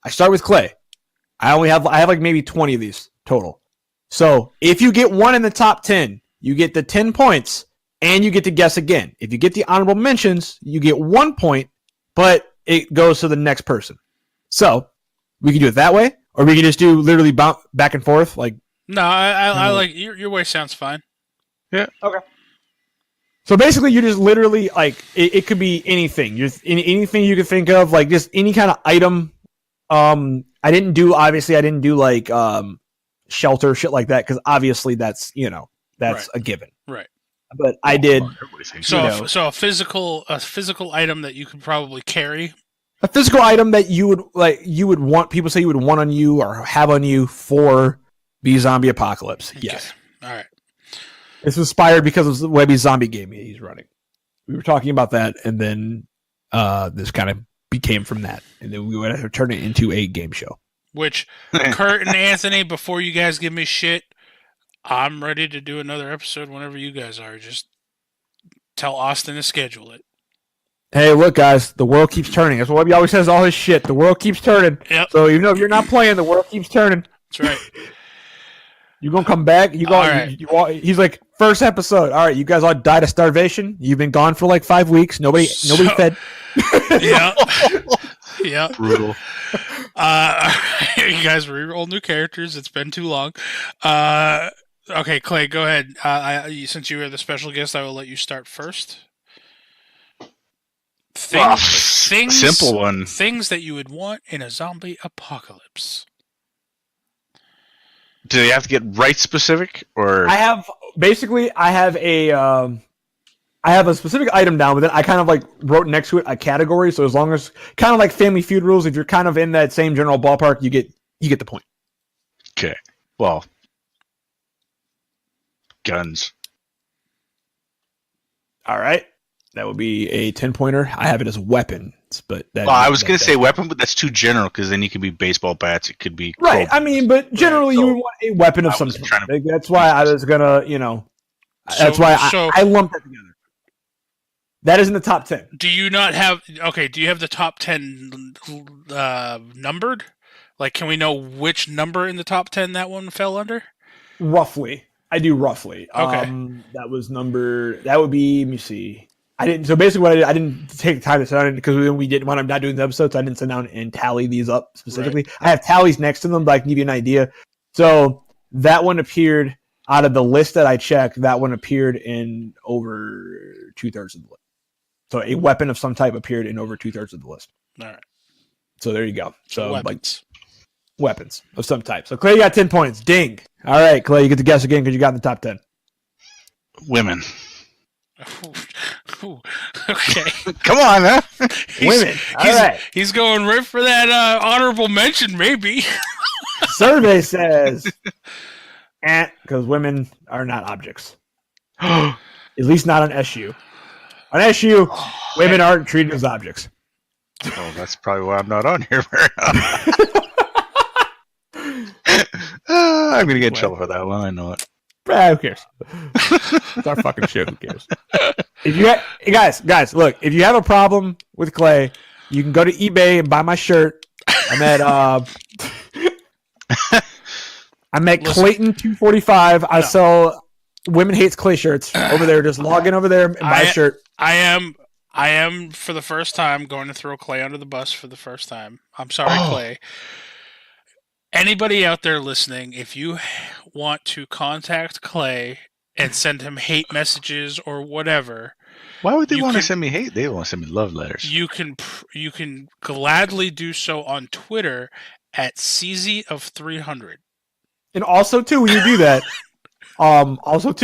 I start with Clay. I have like maybe 20 of these total. So if you get one in the top 10, you get the 10 points and you get to guess again. If you get the honorable mentions, you get 1 point, but it goes to the next person. So we can do it that way, or we can just do literally back and forth. Like no, I like your way. Sounds fine. Yeah. Okay. So basically, you just literally like it could be anything. Just anything you could think of, like just any kind of item. I didn't do like shelter shit like that because obviously that's Right. a given. Right. But I did. So a physical item that you could probably carry. A physical item that you would want people say you would want on you or have on you for the zombie apocalypse. Okay. Yes. All right. It's inspired because of the Webby zombie game he's running. We were talking about that, and then this kind of became from that, and then we would turn it into a game show. Which Kurt and Anthony, before you guys give me shit, I'm ready to do another episode whenever you guys are. Just tell Austin to schedule it. Hey, look, guys, the world keeps turning. That's what Webby always says all his shit. The world keeps turning. Yep. So even though if you're not playing, the world keeps turning. That's right. You gonna come back? You go. Right. He's like, first episode. All right, you guys all died of starvation. You've been gone for like 5 weeks. Nobody fed. Yeah. Yeah. Brutal. You guys re-roll new characters. It's been too long. Okay, Clay, go ahead. Since you are the special guest, I will let you start first. Things, simple one. Things that you would want in a zombie apocalypse. Do they have to get right specific, or I have a specific item down, but then I kind of like wrote next to it a category. So as long as kind of like Family Feud rules, if you're kind of in that same general ballpark, you get the point. okay? Well, guns. All right, that would be a 10-pointer. I have it as weapons, but that. Well, I was going to say weapon, but that's too general because then you can be baseball bats. It could be right. I mean, but generally Right, so you would want a weapon of some was sort. trying to- Like, that's why I was gonna, that's why I lumped that together. That is in the top 10. Do you not have? Okay. Do you have the top 10 numbered? Like, can we know which number in the top 10 that one fell under? Roughly, I do roughly. Okay. That was number. That would be. Let me see. I didn't. So basically, what I did, I didn't take time to sit down because we didn't. When I'm not doing the episodes, I didn't sit down and tally these up specifically. Right. I have tallies next to them, but I can give you an idea. So that one appeared out of the list that I checked. That one appeared in over 2/3 of the list. So a weapon of some type appeared in over 2/3 of the list. All right. So there you go. So weapons. Weapons of some type. So Clay, you got 10 points. Ding. All right, Clay, you get to guess again because you got in the top 10. women. Ooh, okay. Come on, huh? Women. All right. He's going right for that honorable mention, maybe. Survey says, because women are not objects. At least not on SU. On SU, women aren't treated as objects. Oh, that's probably why I'm not on here very often. I'm gonna get in trouble for that one. I know it. Who cares? It's our fucking show. Who cares? If you guys, look. If you have a problem with Clay, you can go to eBay and buy my shirt. I'm at Clayton 245. I sell Women Hates Clay shirts over there. Just log in over there and buy a shirt. I am for the first time going to throw Clay under the bus for the first time. I'm sorry, Clay. Anybody out there listening, if you want to contact Clay and send him hate messages or whatever, why would they want to send me hate? They want to send me love letters. You can gladly do so on Twitter at CZ of 300. And also too, when you do that, if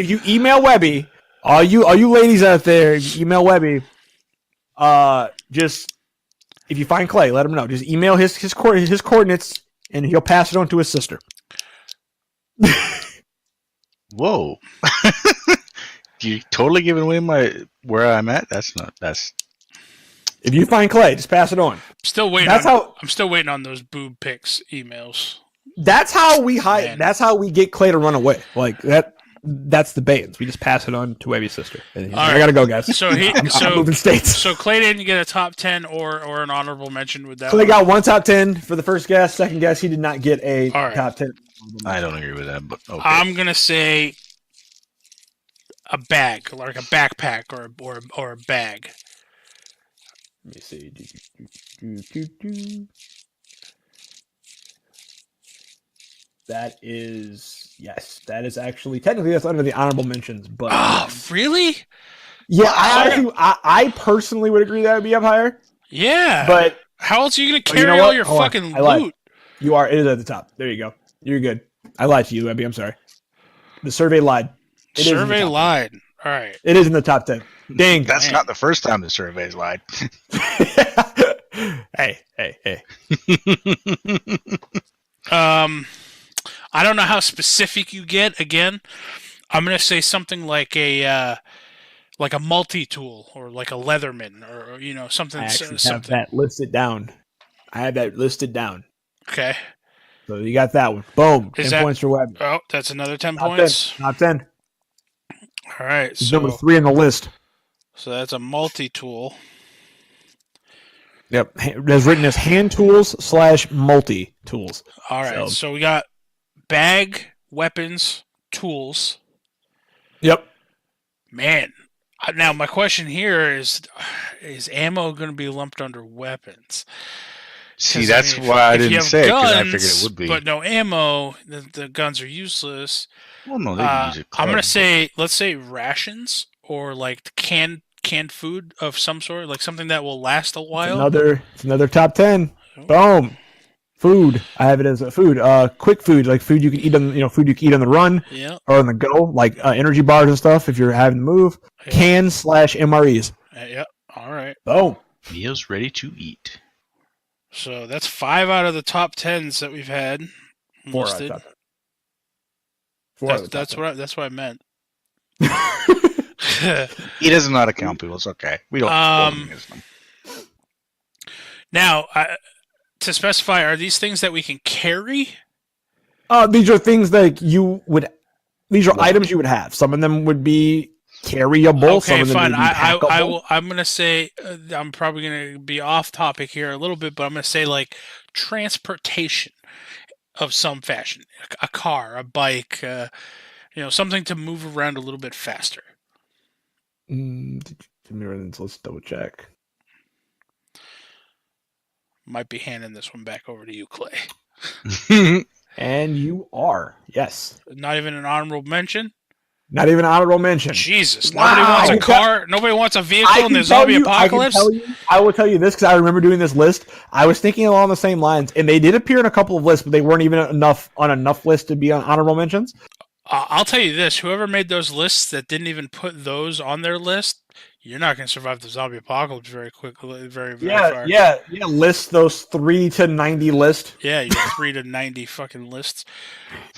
you email Webby, all you ladies out there, email Webby. Just if you find Clay, let him know. Just email his coordinates, and he'll pass it on to his sister. Whoa! You totally giving away where I'm at? That's. If you find Clay, just pass it on. I'm still waiting on those boob pics emails. That's how we hide. Man. That's how we get Clay to run away. Like that. That's the bait. We just pass it on to Webby's sister. And I gotta go, guys. So I'm moving states. So Clay didn't get a top 10 or an honorable mention with that. Clay got one top 10 for the first guess. Second guess, he did not get a top 10. I don't agree with that, but okay. I'm gonna say a bag, like a backpack or a bag. Let me see. That is actually technically that's under the honorable mentions, but really? Yeah, I personally would agree that would be up higher. Yeah, but how else are you gonna carry all your fucking loot? You are. It is at the top. There you go. You're good. I lied to you, Webby. I'm sorry. The survey lied. The survey lied. All right. It is in the top 10. Dang. That's not the first time the survey's lied. Hey. I don't know how specific you get. Again, I'm gonna say something like a multi-tool or like a Leatherman or something. I actually have that listed down. I have that listed down. Okay. So you got that one. Boom. 10 points for Webby. Oh, that's another 10 points. Top 10. All right. So number 3 on the list. So that's a multi-tool. Yep. It's written as hand tools / multi tools. All right. So we got bag, weapons, tools. Yep. Man. Now my question here is ammo going to be lumped under weapons? See, that's why I didn't say it, because I figured it would be. But no ammo, the guns are useless. Well, no, they can use it. I'm going to say, let's say rations or like canned food of some sort, like something that will last a while. It's another top 10. Oh. Boom. Food. I have it as a food. Quick food, like food you can eat on, food you can eat on the run or on the go, like energy bars and stuff if you're having to move. Yeah. Cans / MREs. Yeah. All right. Boom. Meals ready to eat. So that's 5 out of the top 10s that we've had listed. That's what I meant. He doesn't know how to count people. It's okay. We don't. Now, to specify, are these things that we can carry? These are things that you would. These are items you would have. Some of them would be carryable. Okay, some of them fine. would be packable. I'm gonna say I'm probably gonna be off topic here a little bit, but I'm gonna say like transportation of some fashion, a car, a bike, something to move around a little bit faster. Let's double check. Might be handing this one back over to you, Clay. And you are. Yes. Not even an honorable mention? Not even an honorable mention. Jesus. Wow. Nobody wants a car. Nobody wants a vehicle in the zombie apocalypse? I will tell you this because I remember doing this list. I was thinking along the same lines, and they did appear in a couple of lists, but they weren't even on enough lists to be on honorable mentions. I'll tell you this: whoever made those lists that didn't even put those on their list, you're not going to survive the zombie apocalypse very quickly, very far. Yeah. List those 3 to 90 list. Yeah, your 3 to 90 fucking lists.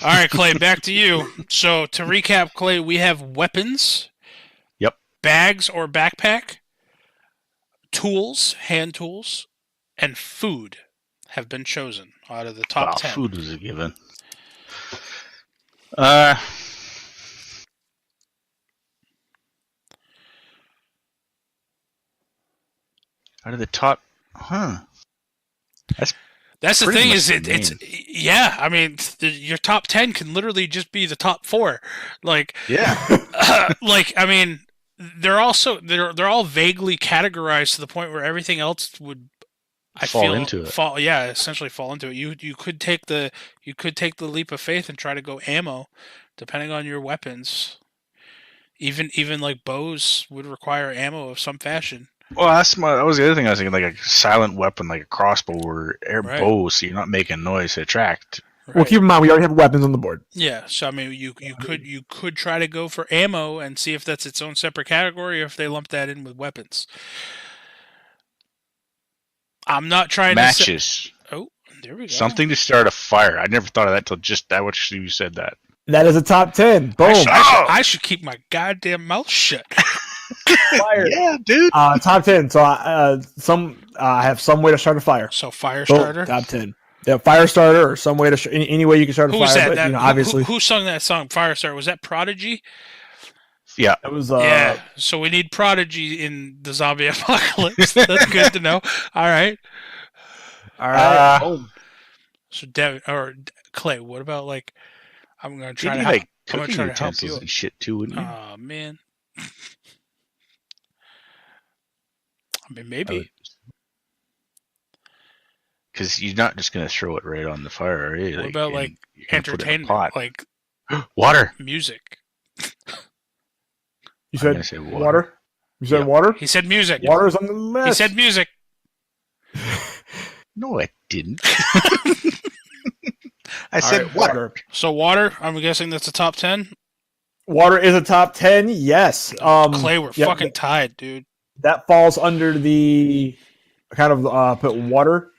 All right, Clay, back to you. So to recap, Clay, we have weapons, Yep. bags or backpack, tools, hand tools, and food have been chosen out of the top 10. Food was a given. Out of the top, That's the pretty thing much is the it's main. yeah. I mean, your top 10 can literally just be the top 4. Like, Yeah. like I mean, they're all vaguely categorized to the point where everything else would essentially fall into it. You could take the leap of faith and try to go ammo, depending on your weapons. Even like bows would require ammo of some fashion. Well, that was the other thing I was thinking, like a silent weapon, like a crossbow or air Right. bow, so you're not making noise to attract. Right. Well, keep in mind we already have weapons on the board. Yeah, so I mean, you could try to go for ammo and see if that's its own separate category or if they lump that in with weapons. I'm not trying Matches. to oh, there we go. Something to start a fire. I never thought of that till just that. What you said that. That is a top 10. Boom. I should keep my goddamn mouth shut. Fire. Yeah, dude. Top 10. So I have some way to start a fire. So fire Boom. starter. Top 10. Yeah, fire starter or some way to any way you can start a Who fire. was that? But, obviously, who sung that song? Firestarter. Was that Prodigy? Yeah. it was. Yeah. So we need Prodigy in the zombie apocalypse. That's good to know. All right. All right. Boom. So Devin or Clay, what about like? I'm gonna try You'd to be like I'm gonna cooking try to help utensils you. and shit too, wouldn't you? Oh man. I mean, maybe. Because you're not just gonna throw it right on the fire, are you? What about like you're gonna put it in a entertainment, pot. like Water. music? You I'm gonna said say water. You said Yep. water. He said music. Water's on the list. He said music. No, I didn't. I All said right, water. So water. I'm guessing that's a top 10. Water is a top 10. Yes. Clay, we're yep, fucking tied, dude. That falls under the kind of put water.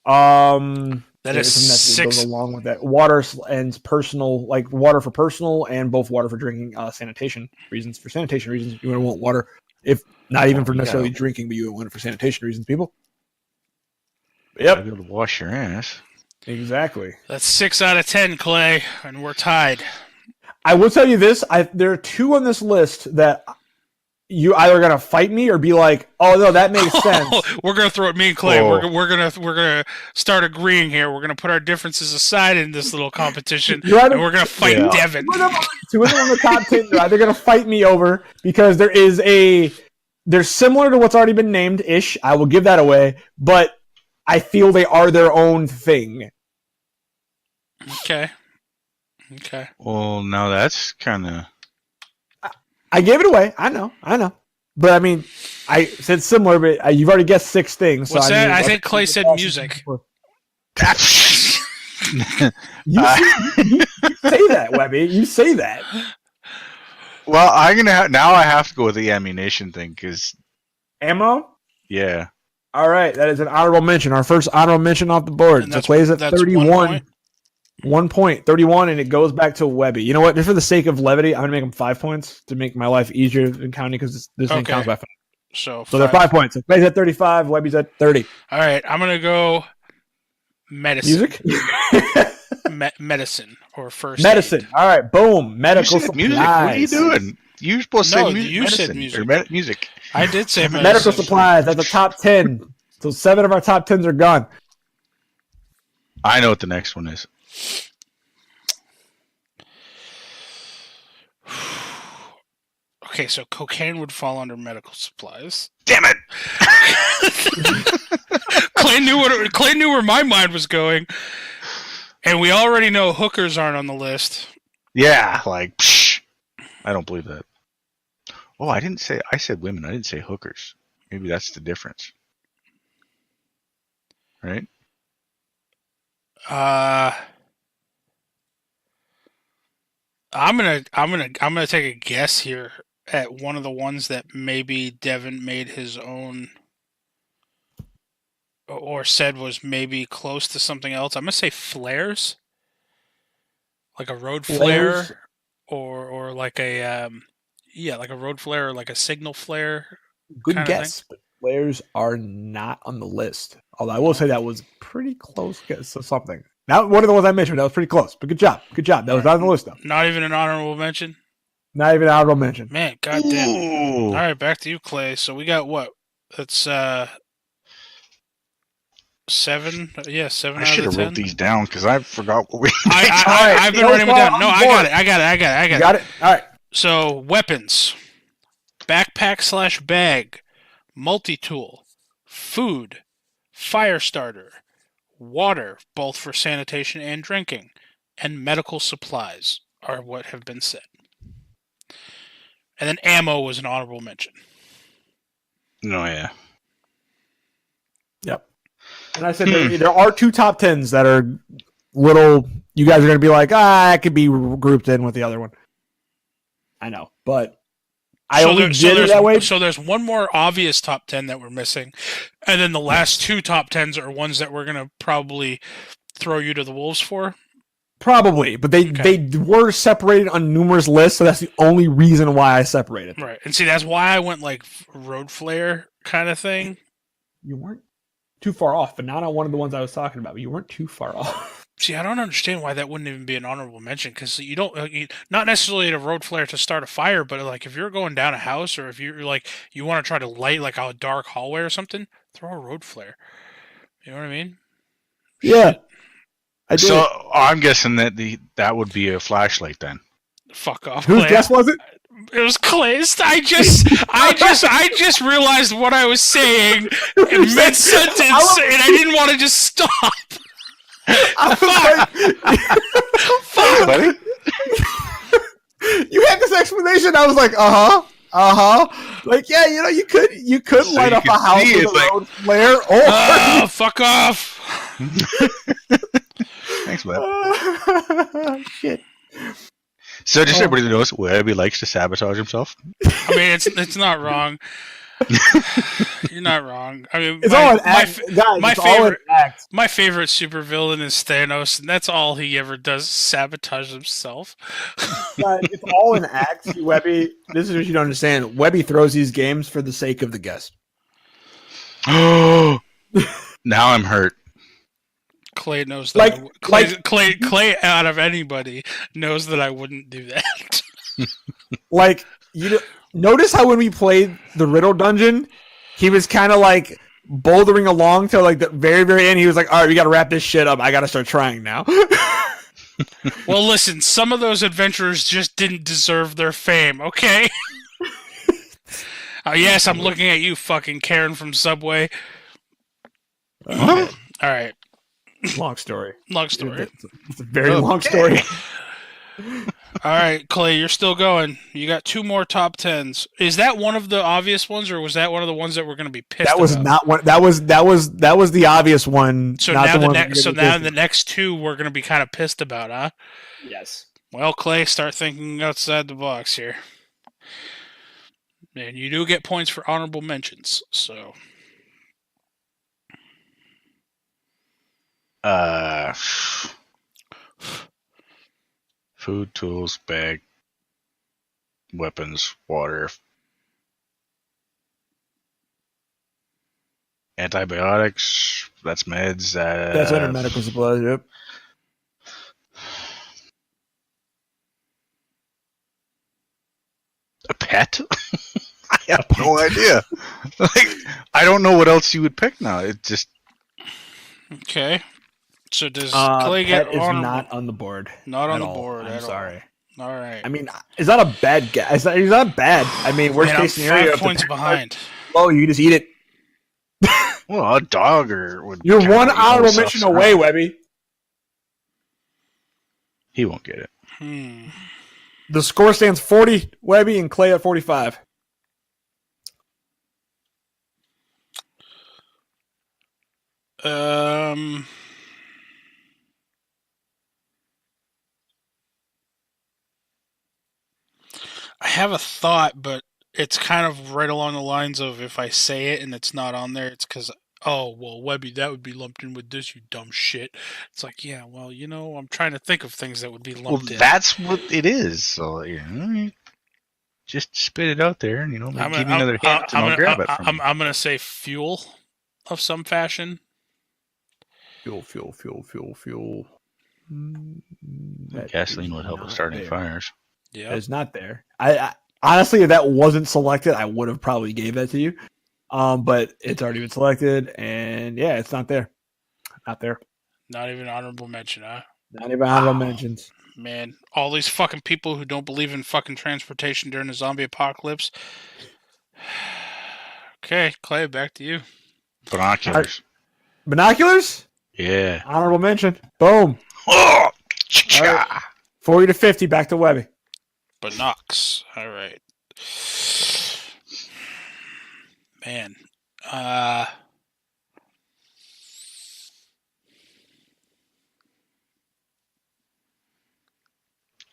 That is something that 6. goes along with that. Water and personal, like water for personal and both water for drinking, sanitation reasons. For sanitation reasons, you want water, if not even for necessarily drinking, but you want it for sanitation reasons, people. Yep. Gotta be able to wash your ass. Exactly. That's 6 out of 10, Clay, and we're tied. I will tell you this: there are 2 on this list that you either gonna fight me or be like, "Oh no, that makes sense." We're gonna throw it. Me and Clay. Oh. We're gonna start agreeing here. We're gonna put our differences aside in this little competition, Either, and we're gonna fight Devin. 2 of them on the top 10 are either gonna fight me over because they're similar to what's already been named ish. I will give that away, but I feel they are their own thing. Okay. Well, now that's kind of. I gave it away. I know. But I mean, I said similar, but you've already guessed 6 things. What's so that? I I think Clay said music. You say that, Webby. You say that. Well, I'm gonna now. I have to go with the ammunition thing because Ammo? yeah. All right. That is an honorable mention. Our first honorable mention off the board. So Clay's at 31. 1 point, 31, and it goes back to Webby. You know what? Just for the sake of levity, I'm going to make him 5 points to make my life easier in counting because this thing counts by 5. So they're 5 points. So Clay's at 35, Webby's at 30. All right. I'm going to go medicine. Music? Medicine or first medicine. aid. All right. Boom. Medical supplies. Music. What are you doing? You're supposed to say music. You said music. Music. I did say medicine. Medical supplies. That's a top 10. So 7 of our top 10s are gone. I know what the next one is. Okay, so cocaine would fall under medical supplies. Damn it! Clay knew where my mind was going, and we already know hookers aren't on the list. Yeah, like psh, I don't believe that. Oh, I said women. I didn't say hookers. Maybe that's the difference, right? I'm gonna take a guess here at one of the ones that maybe Devin made his own or said was maybe close to something else. I'm gonna say flares, like a road Flares, flare, or like a yeah, like a road flare or like a signal flare good kind of thing. guess, but flares are not on the list. Although I will say that was pretty close guess to something. Not one of the ones I mentioned. That was pretty close, but good job. Good job. That was not on the list, though. Not even an honorable mention. Not even an honorable mention. Man, goddamn. Ooh. All right, back to you, Clay. So we got what? It's 7. Yeah, 7 I out should of have 10. wrote these down because I forgot what we. I've been writing them down. No, I got it. You got it? All right. So weapons, backpack/bag, multi-tool, food, fire starter, water, both for sanitation and drinking, and medical supplies are what have been said. And then ammo was an honorable mention. No, yeah. Yep. And I said there are 2 top 10s that are little. You guys are going to be like, it could be grouped in with the other one. I know, but I only did it that way. So there's one more obvious top 10 that we're missing, and then the last 2 top 10s are ones that we're gonna probably throw you to the wolves for. Probably, but they were separated on numerous lists, so that's the only reason why I separated. Right, and see that's why I went like road flare kind of thing. You weren't too far off, but not on one of the ones I was talking about. But you weren't too far off. See, I don't understand why that wouldn't even be an honorable mention, because you don't, not necessarily a road flare to start a fire, but like if you're going down a house or if you're like, you want to try to light like a dark hallway or something, throw a road flare. You know what I mean? Yeah. I did. So I'm guessing that that would be a flashlight then. Fuck off. Whose Clay. guess was it? It was Clay's. I just realized what I was saying in mid sentence, and I didn't want to just stop. I was like, Buddy? you had this explanation. I was like, like, yeah, you could So light you up a could house see with it, a like- road flare, or Fuck off. Thanks, man. shit. So just so everybody knows, Webby likes to sabotage himself. I mean, it's not wrong. You're not wrong. I mean, It's all an act, guys. my It's all an favorite- act. my favorite supervillain is Thanos, and that's all he ever does: sabotage himself. Guys, it's all an act. Webby, this is what you don't understand. Webby throws these games for the sake of the guest. Oh, now I'm hurt. Clay knows that. Like- Clay, out of anybody, knows that I wouldn't do that. Like, notice how when we played the Riddle Dungeon, he was kind of like bouldering along till like the very, very end. He was like, all right, we got to wrap this shit up. I got to start trying now. Well, listen, some of those adventurers just didn't deserve their fame, okay? Oh, yes, I'm looking at you, fucking Karen from Subway. Huh? All right, Long story. long story. It's a very long story. All right, Clay, you're still going. You got 2 more top 10s. Is that one of the obvious ones, or was that one of the ones that we're going to be pissed That was about? not one. That was the obvious one. So not now the one the next 2 we're going to be kind of pissed about, huh? Yes. Well, Clay, start thinking outside the box here. And you do get points for honorable mentions, so... Food, tools, bag, weapons, water, antibiotics. That's meds. That's under medical supplies. Yep. A pet? I have no idea. Like, I don't know what else you would pick now. It just Okay. So does Clay Pet get is honorable? not on the board. Not on at the all. board I'm at sorry. all. All right. I mean, it's not a bad guess. He's not bad. I mean, worst Man, I'm case scenario. 5 if the points pet- behind. Oh, you just eat it. well, a dog or would. You're kinda one eat honorable stuff, mention so away, Webby. He won't get it. The score stands 40, Webby, and Clay at 45. have a thought, but it's kind of right along the lines of if I say it and it's not on there, it's because, oh, well, Webby, that would be lumped in with this, you dumb shit. It's like, yeah, well, I'm trying to think of things that would be Well, lumped in. that's what it is. So, just spit it out there and, give me another hint and I'll grab it from you. I'm going to say fuel of some fashion. Fuel. Gasoline would help with starting fires. Yeah. It's not there. I honestly, if that wasn't selected, I would have probably gave that to you. But it's already been selected, and yeah, it's not there. Not there. Not even honorable mention, huh? Not even honorable mentions. Man, all these fucking people who don't believe in fucking transportation during the zombie apocalypse. Okay, Clay, back to you. Binoculars. Binoculars? Yeah. Honorable mention. Boom. Oh! Right. 40 to 50, back to Webby. Binocs. All right. Man.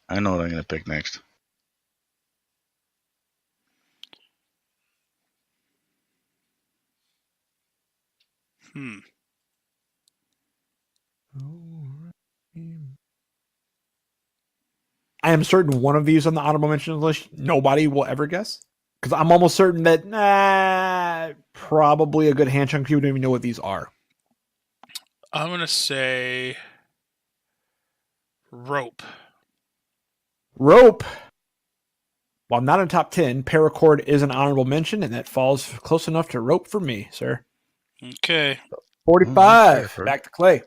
I know what I'm going to pick next. I am certain one of these on the honorable mention list nobody will ever guess. Because I'm almost certain that probably a good hand chunk people don't even know what these are. I'm going to say rope. Rope. While not in top 10, paracord is an honorable mention, and that falls close enough to rope for me, sir. Okay. 45. Back to Clay.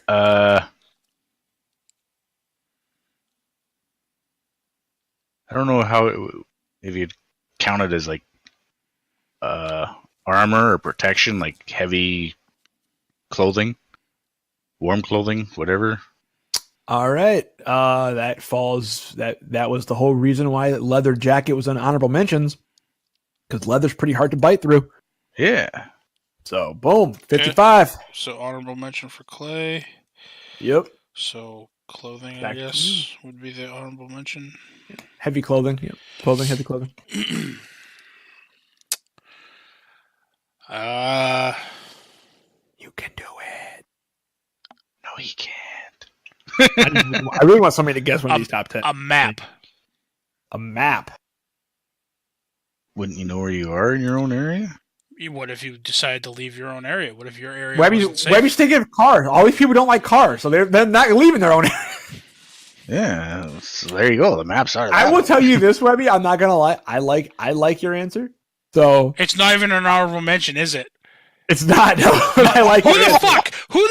I don't know how if you'd count it as like armor or protection, like heavy clothing, warm clothing, whatever. All right. That falls. That was the whole reason why leather jacket was on honorable mentions, because leather's pretty hard to bite through. Yeah. So boom, 55. Okay. So honorable mention for Clay. Yep. So clothing, Back I guess, would be the honorable mention. Heavy clothing. Yep. Clothing, heavy clothing. You can do it. No, he can't. I really want somebody to guess one of these top 10. A map. A map. Wouldn't you know where you are in your own area? What if you decide to leave your own area? What if your area Webby's thinking of cars. All these people don't like cars, so they're not leaving their own area. Yeah, so there you go. The maps are. I will tell you this, Webby. I'm not gonna lie. I like your answer. So it's not even an honorable mention, is it? It's not. No, I like Who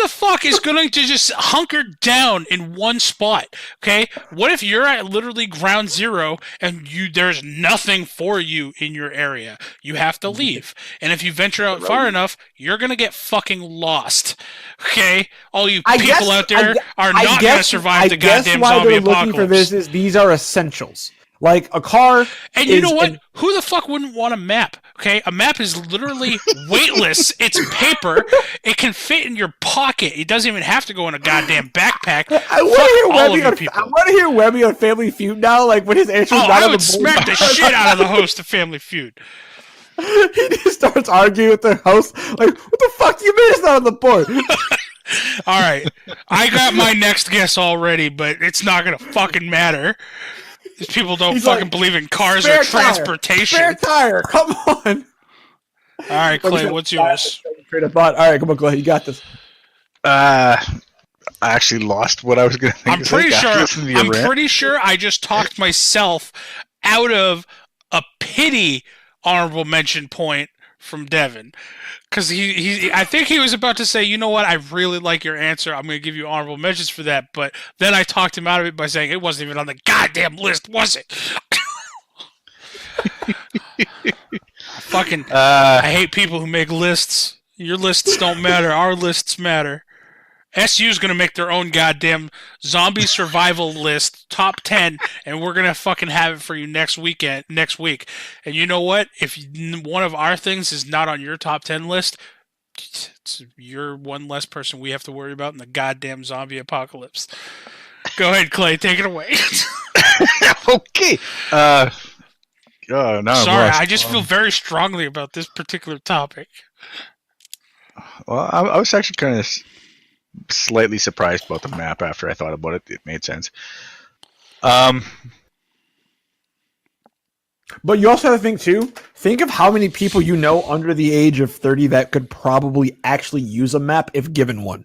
the fuck is going to just hunker down in one spot? Okay, what if you're at literally ground zero and there's nothing for you in your area? You have to leave, and if you venture out far enough, you're gonna get fucking lost. Okay, all you people out there are not gonna survive the goddamn zombie apocalypse. Looking for this is these are essentials. Like a car. And you know what? Who the fuck wouldn't want a map? Okay, a map is literally weightless. It's paper. It can fit in your pocket. It doesn't even have to go in a goddamn backpack. I want to hear Webby on Family Feud now. Like when his answer is not on the board. I would smack the shit out of the host of Family Feud. He just starts arguing with the host. Like, what the fuck do you mean it's not on the board? All right, I got my next guess already, but it's not gonna fucking matter. These people don't fucking believe in cars or transportation. Spare tire, come on. All right, Clay, what's yours? All right, come on, Clay, you got this. I actually lost what I was going to think. I'm pretty sure I just talked myself out of a pity honorable mention point from Devin. Because I think he was about to say, you know what, I really like your answer. I'm going to give you honorable mentions for that. But then I talked him out of it by saying it wasn't even on the goddamn list, was it? I hate people who make lists. Your lists don't matter. Our lists matter. SU's going to make their own goddamn zombie survival list, top 10, and we're going to fucking have it for you next week. And you know what? If one of our things is not on your top 10 list, You're one less person we have to worry about in the goddamn zombie apocalypse. Go ahead, Clay. Take it away. Okay. Now I'm Sorry, lost. I just feel very strongly about this particular topic. Well, I was actually kind of slightly surprised about the map after I thought about it. It made sense. But you also have to think too. Think of how many people you know under the age of 30 that could probably actually use a map if given one.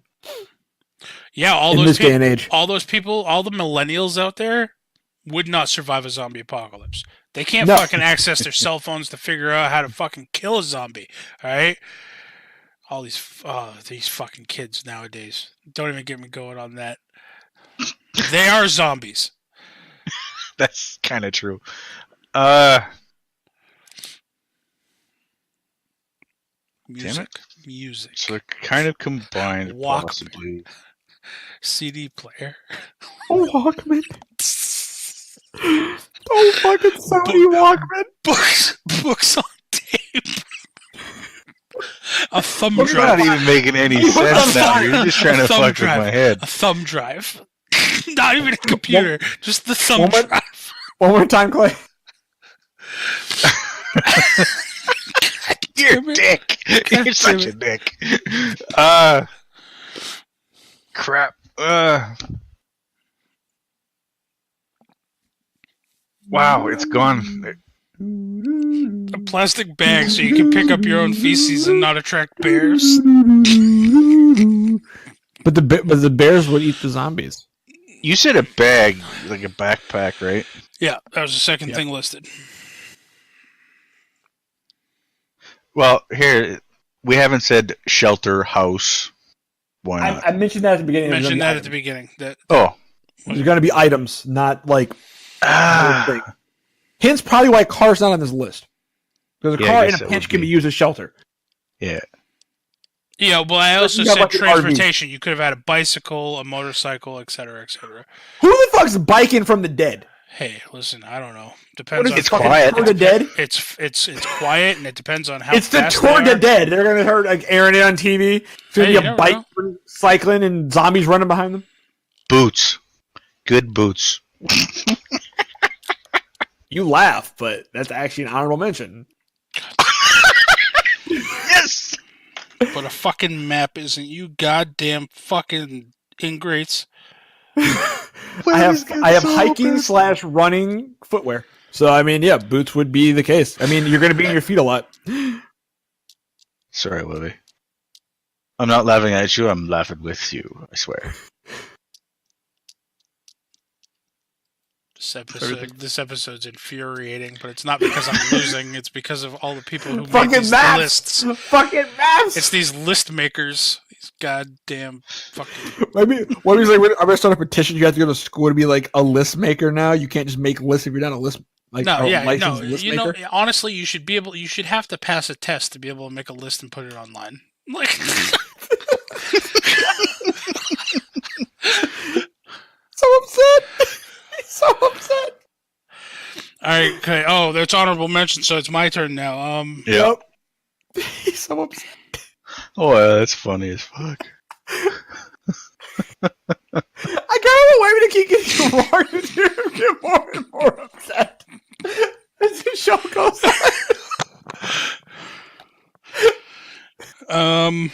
Yeah, all In those this day and age. all those people, all the millennials out there would not survive a zombie apocalypse. They can't No. fucking access their cell phones to figure out how to fucking kill a zombie. All right, all these fucking kids nowadays. Don't even get me going on that. They are zombies. That's kind of true. Music. So they're kind of combined, Walkman. possibly. CD player. Walkman. Oh, fucking Sony Walkman. Books on tape. A thumb You're drive. not even making any sense now. You're just trying to fuck with my head. A thumb drive. Not even a computer. Just the thumb drive. One more time, Clay. You're a dick. You're such a dick. Crap. Wow, it's gone. A plastic bag so you can pick up your own feces and not attract bears. But the bears would eat the zombies. You said a bag, like a backpack, right? Yeah, that was the second thing listed. Well, here, we haven't said shelter, house. Why not? I mentioned that at the beginning. Mentioned that at the beginning. There's going to be items, not like thing. Hence probably why car's not on this list. Because a car in a pinch can be used as shelter. Yeah. Yeah, well, I also You have said like an transportation. You could have had a bicycle, a motorcycle, etc., etc. Who the fuck's biking from the dead? Hey, listen, I don't know. Depends on It's quiet. Tour de Dead? It's quiet, and it depends on how It's the fast Tour they de are. Dead. They're going to hear like airing it on TV. It's going to be a bike cycling and zombies running behind them. Boots. Good boots. You laugh, but that's actually an honorable mention. Yes! But a fucking map isn't, you goddamn fucking ingrates. I have hiking / running footwear. So, I mean, yeah, boots would be the case. I mean, you're going to be in your feet a lot. Sorry, Willie. I'm not laughing at you, I'm laughing with you, I swear. This episode's infuriating, but it's not because I'm losing. It's because of all the people who make Fucking these maps! lists. Fucking maps! It's these list makers. These goddamn fucking. Maybe what is like? I'm gonna start a petition. You have to go to school to be like a list maker now. You can't just make lists if you're not a list. Like licensed list maker. Honestly, you should be able. You should have to pass a test to be able to make a list and put it online. Like. So upset. So upset. All right. Okay. Oh, that's honorable mention. So it's my turn now. Yep. He's so upset. Oh, yeah, that's funny as fuck. I kind of want to keep getting more and more upset as the show goes on.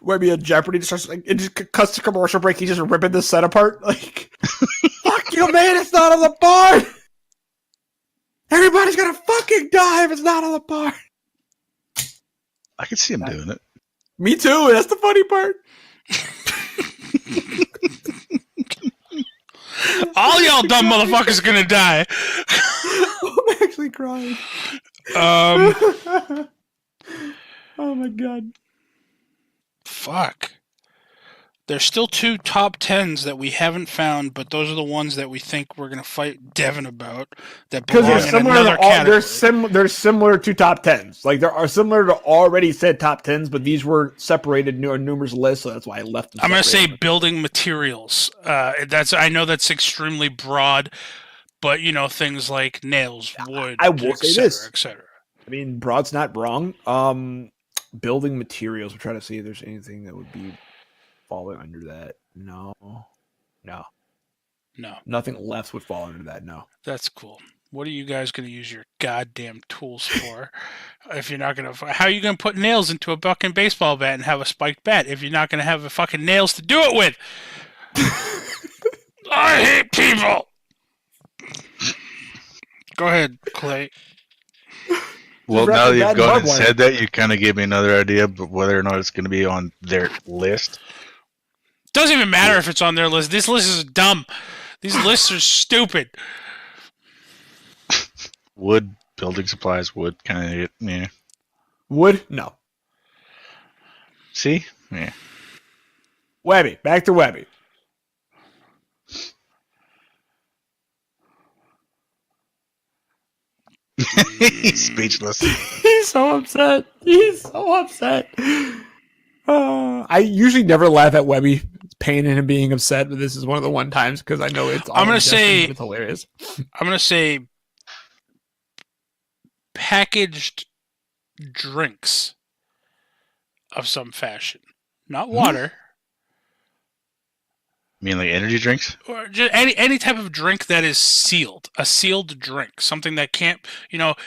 Webby and Jeopardy just starts like it just cuts to commercial break. He's just ripping the set apart. Like, fuck you, man! It's not on the board. Everybody's gonna fucking die if it's not on the board. I can see him doing it. Me too. That's the funny part. All y'all dumb motherfuckers gonna die. I'm actually crying. Oh my god. Fuck. There's still 2 top 10s that we haven't found, but those are the ones that we think we're gonna fight Devin about. That belong in another category. They're similar to top 10s. Like there are similar to already said top 10s, but these were separated on numerous lists, so that's why I left them. I'm gonna say building materials. I know that's extremely broad, but you know things like nails, wood. I will say this, etc. I mean, broad's not wrong. building materials. We're trying to see if there's anything that would be falling under that. No. Nothing left would fall under that. No. That's cool. What are you guys going to use your goddamn tools for? If you're not going to, how are you going to put nails into a fucking baseball bat and have a spiked bat if you're not going to have the fucking nails to do it with? I hate people. Go ahead, Clay. Well, now that you've gone and said that, you kind of gave me another idea, but whether or not it's going to be on their list. Doesn't even matter if it's on their list. This list is dumb. These lists are stupid. Wood, building supplies, wood, kind of, yeah. Wood? No. See? Yeah. Webby. Back to Webby. He's speechless. He's so upset. I usually never laugh at Webby pain and him being upset, but this is one of the one times because I know it's. It's hilarious. I'm gonna say packaged drinks of some fashion, not water. You mean like energy drinks? Or just any type of drink that is sealed. A sealed drink. Something that can't,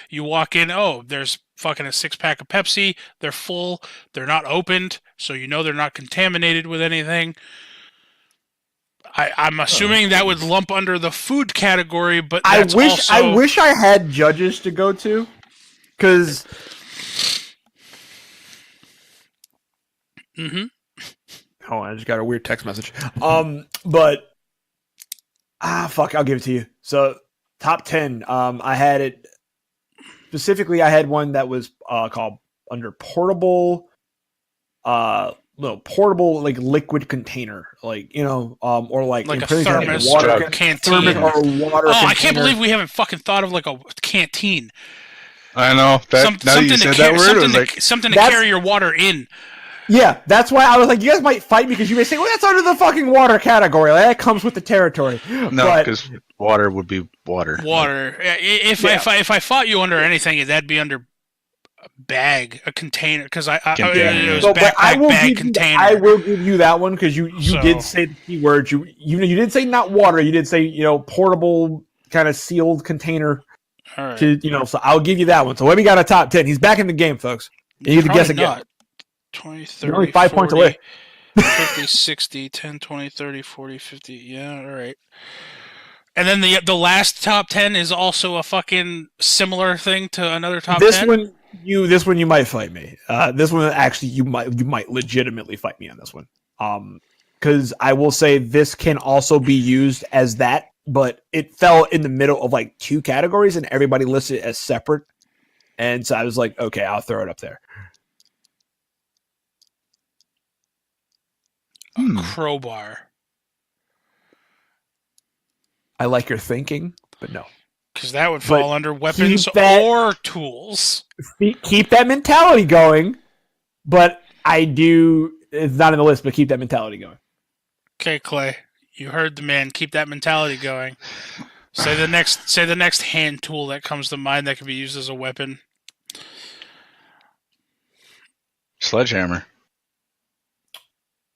you walk in, there's fucking a 6-pack of Pepsi. They're full. They're not opened. So they're not contaminated with anything. I'm assuming that would lump under the food category, but I wish I had judges to go to. Because... Mm-hmm. Oh, I just got a weird text message. But fuck, I'll give it to you. So, top 10. I had it specifically. I had one that was called under portable, portable like liquid container, or like a thermos water or a canteen. Thermos or a water container. I can't believe we haven't fucking thought of like a canteen. I know that. Now you said that word, something to carry your water in. Yeah, that's why I was like, you guys might fight me because you may say, well, that's under the fucking water category. Like, that comes with the territory. No, because water would be water. Water. If I fought you under anything, that'd be under a bag, a container. Because it was bag container. I will give you that one because you did say the key word. You did say not water. You did say portable kind of sealed container. All right. So I'll give you that one. So Webby got a top 10. He's back in the game, folks. You need to guess again. Not. 20, 30, You're only 5 points away. 50, 60, 10, 20, 30, 40, 50. Yeah, all right. And then the last top 10 is also a fucking similar thing to another top 10? This one you might fight me. This one actually you might legitimately fight me on this one. Because I will say this can also be used as that, but it fell in the middle of like 2 categories and everybody listed it as separate. And so I was like, okay, I'll throw it up there. Crowbar. I like your thinking, but no. Because that would fall under weapons or tools. Keep that mentality going, but it's not in the list, but keep that mentality going. Okay, Clay. You heard the man. Keep that mentality going. Say the next hand tool that comes to mind that can be used as a weapon. Sledgehammer.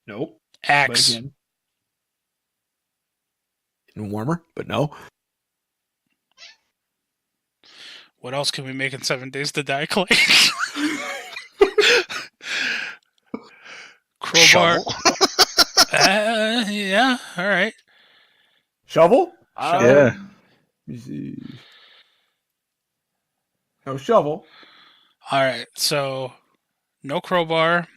Nope. Axe. Warmer, but no. What else can we make in 7 Days to Die, Clay? Crowbar. Yeah, all right. Shovel? Yeah. Let me see. No shovel. All right, so no crowbar.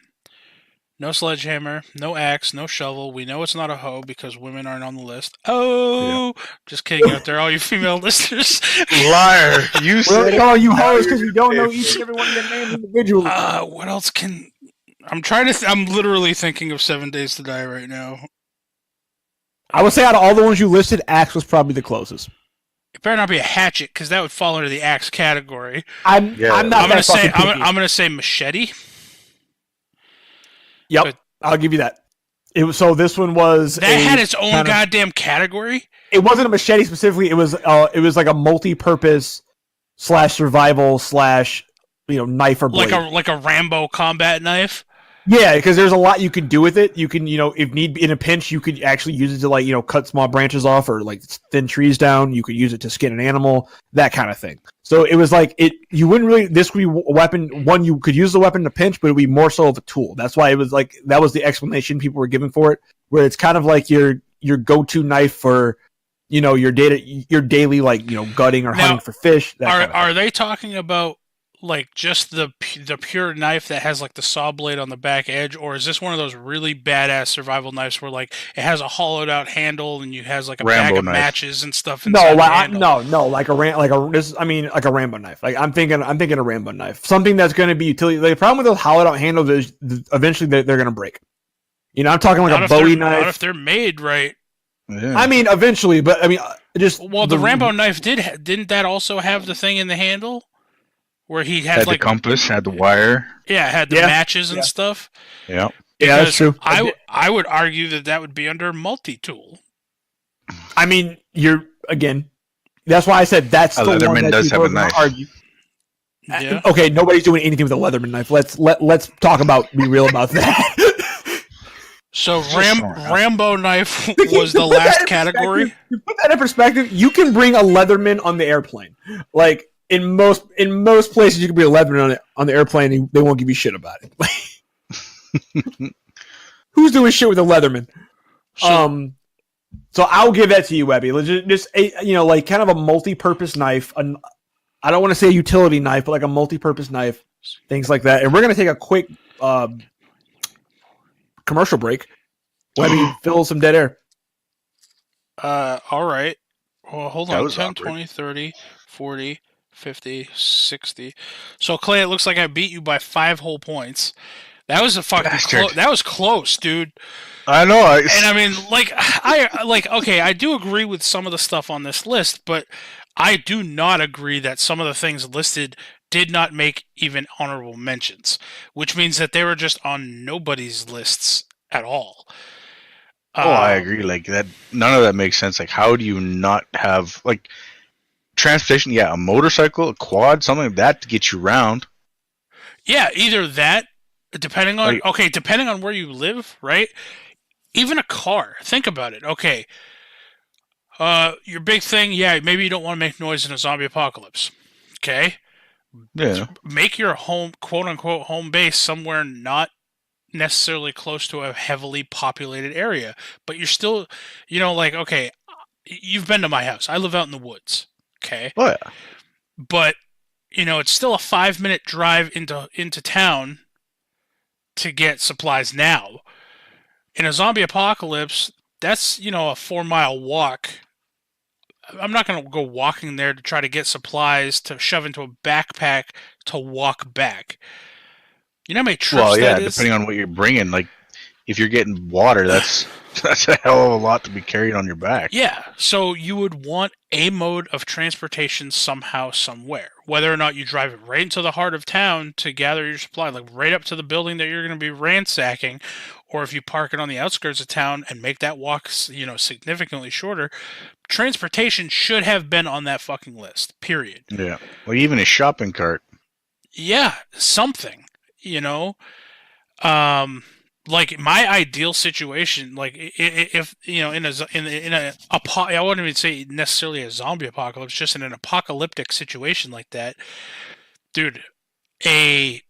No sledgehammer, no axe, no shovel. We know it's not a hoe because women aren't on the list. Oh, yeah. Just kidding out there, all you female listeners. Liar. You said we're calling you hoes because we don't know each and every one of their names individually. What else can... I'm literally thinking of 7 Days to Die right now. I would say out of all the ones you listed, axe was probably the closest. It better not be a hatchet because that would fall under the axe category. I'm gonna say machete. Yep, but I'll give you that. This one was had its own goddamn category. It wasn't a machete specifically. It was like a multi-purpose /survival/ knife or blade. like a Rambo combat knife. Yeah, because there's a lot you can do with it. You can, if need be in a pinch, you could actually use it to cut small branches off or like thin trees down. You could use it to skin an animal, that kind of thing. So it was like you wouldn't really. This would be a weapon. One, you could use the weapon to pinch, but it would be more so of a tool. That's why it was like that was the explanation people were giving for it, where it's kind of like your go-to knife for your daily gutting or hunting for fish. Are they talking about like just the pure knife that has like the saw blade on the back edge, or is this one of those really badass survival knives where like it has a hollowed out handle and you has like a Rambo bag of knife. matches and stuff? No, like a Rambo knife. Like I'm thinking a Rambo knife, something that's going to be utility. The problem with those hollowed out handles is eventually they're going to break. I'm talking like a Bowie knife. Not if they're made right. Yeah. I mean, eventually, but I mean, the Rambo knife didn't that also have the thing in the handle? Where he had the compass, had the wire. Yeah, had the matches and stuff. Yeah. Yeah, that's true. I would argue that would be under multi-tool. I mean, that's why I said that's a the Leatherman one that does have a knife. Argue. Yeah. Okay, nobody's doing anything with a Leatherman knife. Let's be real about that. So Rambo knife was the last category. You put that in perspective. You can bring a Leatherman on the airplane. Like in most places, you can bring a Leatherman on the airplane, and they won't give you shit about it. Who's doing shit with a Leatherman? So I'll give that to you, Webby. Just kind of a multi-purpose knife. I don't want to say a utility knife, but like a multi-purpose knife, things like that. And we're gonna take a quick commercial break. Webby, fill some dead air. All right. Well, hold on. 10, awkward. 20, 30, 40, 50, 60. So, Clay, it looks like I beat you by 5 whole points. That was that was close, dude. I know. And I mean, I do agree with some of the stuff on this list, but I do not agree that some of the things listed did not make even honorable mentions, which means that they were just on nobody's lists at all. I agree. Like that, none of that makes sense. Like, how do you not have like transportation? Yeah, a motorcycle, a quad, something like that to get you around. Yeah, either that, depending on where you live, right? Even a car. Think about it. Okay, your big thing, yeah, maybe you don't want to make noise in a zombie apocalypse. Okay, Yeah. make your home, quote unquote, home base somewhere not necessarily close to a heavily populated area, but you're still, okay, you've been to my house. I live out in the woods. Okay. Oh yeah. But it's still a 5-minute drive into town to get supplies now. In a zombie apocalypse, that's, a 4-mile walk. I'm not going to go walking there to try to get supplies to shove into a backpack to walk back. You know how many trips that is? Depending on what you're bringing. Like, if you're getting water, that's a hell of a lot to be carried on your back. Yeah, so you would want a mode of transportation somehow, somewhere. Whether or not you drive it right into the heart of town to gather your supply, like right up to the building that you're going to be ransacking, or if you park it on the outskirts of town and make that walk, significantly shorter, transportation should have been on that fucking list, period. Yeah, well, even a shopping cart. Yeah, something. Like my ideal situation, like if I wouldn't even say necessarily a zombie apocalypse, just in an apocalyptic situation like that, dude, a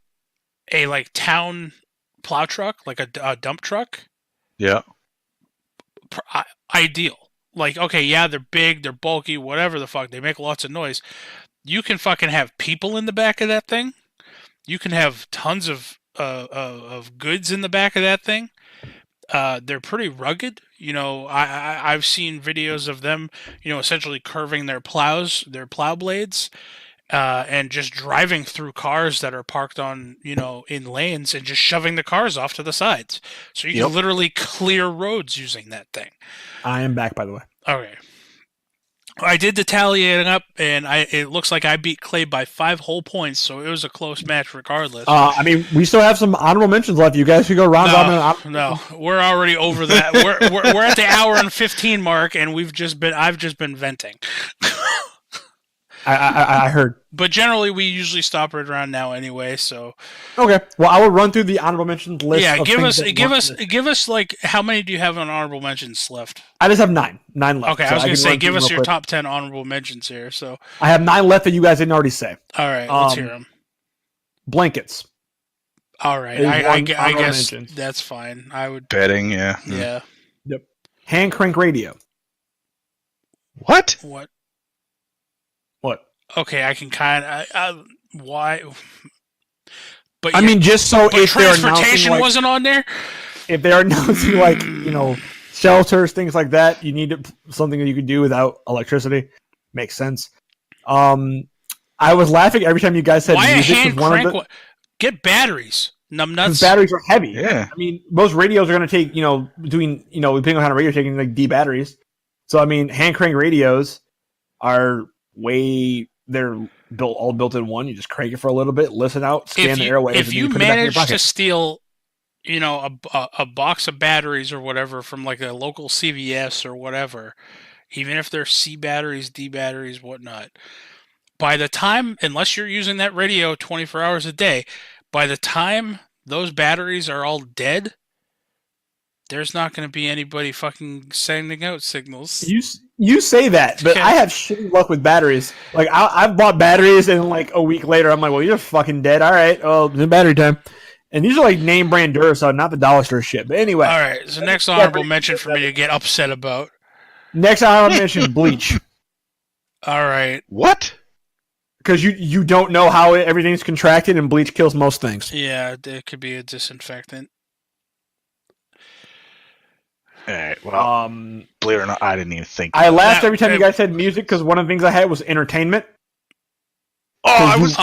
like town plow truck, like a dump truck, Yeah. Ideal. Like, okay, yeah, they're big, they're bulky, whatever the fuck, they make lots of noise. You can fucking have people in the back of that thing. You can have tons of goods in the back of that thing. They're pretty rugged. I've seen videos of them, essentially curving their plow blades, and just driving through cars that are parked on, in lanes and just shoving the cars off to the sides. So you can literally clear roads using that thing. I am back, by the way. Okay. I did the tallying up, and it looks like I beat Clay by 5 whole points, so it was a close match regardless. I mean, we still have some honorable mentions left. You guys should go round robin. No, we're already over that. we're at the hour and 15 mark, and I've just been venting. I heard. But generally, we usually stop right around now anyway. So Okay. Well, I will run through the honorable mentions list. yeah, of give us like how many do you have on honorable mentions left? I just have nine left. Okay, so I was gonna can say run give through us real your quick. top 10 honorable mentions here. So I have 9 left that you guys didn't already say. all right, let's hear them. Blankets. All right, There's I one guess honorable mention. that's fine. I would. Bedding, yeah. Yeah. Yep. Hand crank radio. What? What? What? Okay, I can kind of. Why? But I mean, just so but if they're announcing transportation like, wasn't on there. if they're announcing like shelters, things like that, you need something that you could do without electricity. Makes sense. I was laughing every time you guys said Why music a hand was one crank? of the Get batteries. Numbnuts. because batteries are heavy. Yeah. I mean, most radios are going to take depending on how kind of radio you're taking like D batteries. So I mean, hand crank radios are they're all built in one. You just crank it for a little bit, listen out, scan the airwaves. If and you put it back in your manage pocket. to steal, a box of batteries or whatever from like a local CVS or whatever, even if they're C batteries, D batteries, whatnot, by the time, unless you're using that radio 24 hours a day, by the time those batteries are all dead, there's not going to be anybody fucking sending out signals. You say that, but Okay. I have shitty luck with batteries. Like I've bought batteries, and like a week later, I'm like, "Well, you're fucking dead." All right, well, it's battery time. And these are like name brand Duracell, not the dollar store shit. But anyway, All right, so next honorable mention for me to get upset about. next honorable mention, bleach, All right, What? because you don't know how everything's contracted, and bleach kills most things. yeah, it could be a disinfectant. All right. Well, believe it or not, I didn't even think. I laughed That- every time you guys said music because one of the things I had was entertainment. Oh, I was.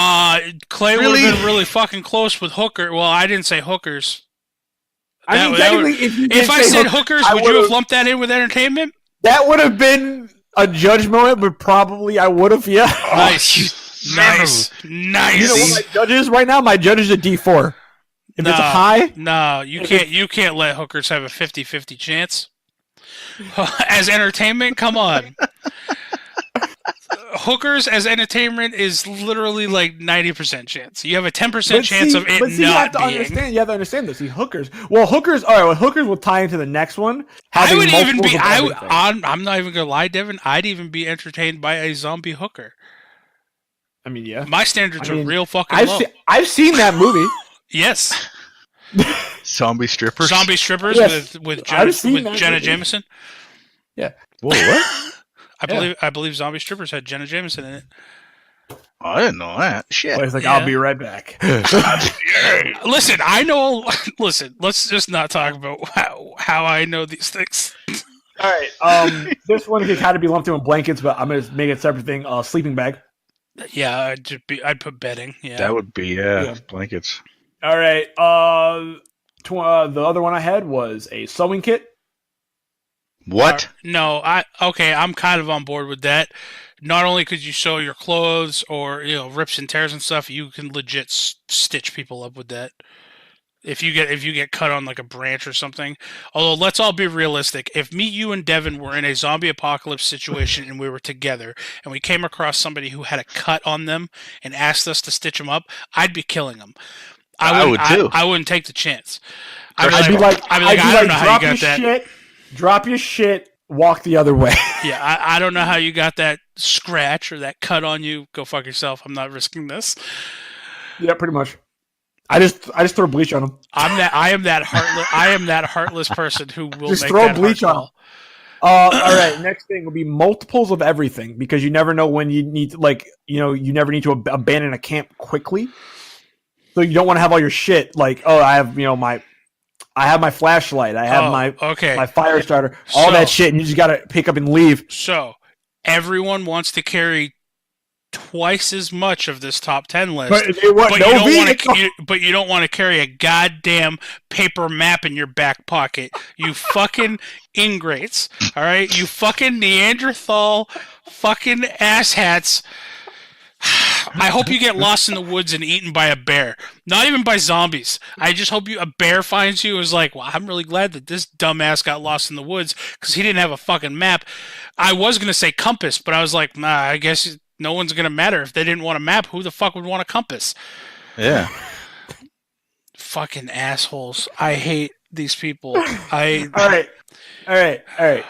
Clay would Really? have been really fucking close with hooker. Well, I didn't say hookers. I mean, technically, if you If did I say said hook- hookers, I would you have would've- lumped that in with entertainment? that would have been a judge moment, but probably I would have. Yeah. Nice, nice, nice. You know what my judge is right now? My judge is a D4. If it's high, No, you can't. You can't let hookers have a 50-50 chance. As entertainment, come on. Hookers as entertainment is literally like 90% chance. You have a 10% chance of it but see, you not have to being. understand. You have to understand this. See, hookers. Well, hookers. All right. Well, hookers will tie into the next one. I having would even multiples be. of everything. I'm not even gonna lie, Devin. I'd even be entertained by a zombie hooker. I mean, yeah. My standards I mean, are real fucking I've low. I've seen that movie. Yes, Zombie strippers. zombie strippers Yes. with I've seen with that Jenna movie. Jameson. Yeah. Whoa, what? I believe zombie strippers had Jenna Jameson in it. Oh, I didn't know that. Shit. Well, he's like, Yeah. I'll be right back. Listen, I know. Listen, let's just not talk about how I know these things. All right. This one could kind of be lumped in with blankets, but I'm gonna make it a separate thing. Sleeping bag. Yeah, I'd put bedding. Yeah, That would be blankets. All right. The other one I had was a sewing kit. What? No, I'm kind of on board with that. Not only could you sew your clothes or rips and tears and stuff, you can legit stitch people up with that. If you get cut on like a branch or something. Although let's all be realistic. If me, you, and Devin were in a zombie apocalypse situation and we were together and we came across somebody who had a cut on them and asked us to stitch them up, I'd be killing them. I would too. I wouldn't take the chance. I'd be like, I don't know how you got that. Shit, drop your shit, walk the other way. Yeah, I don't know how you got that scratch or that cut on you. Go fuck yourself. I'm not risking this. Yeah, pretty much. I just throw bleach on them. I am that heartless person who will Just make throw that bleach hard on 'em. call. All right, next thing will be multiples of everything because you never know when you need to, you never need to abandon a camp quickly. So you don't want to have all your shit I have my flashlight, I have my fire starter, all that shit, and you just got to pick up and leave. So everyone wants to carry twice as much of this top 10 list, But they want no vehicle. but you don't want to carry a goddamn paper map in your back pocket. You fucking ingrates. All right, you fucking Neanderthal fucking asshats. I hope you get lost in the woods and eaten by a bear. Not even by zombies. I just hope a bear finds you and is like, well, I'm really glad that this dumbass got lost in the woods because he didn't have a fucking map. I was going to say compass, but I was like, nah, I guess No one's going to matter. If they didn't want a map, who the fuck would want a compass? Yeah. Fucking assholes. I hate these people. All right.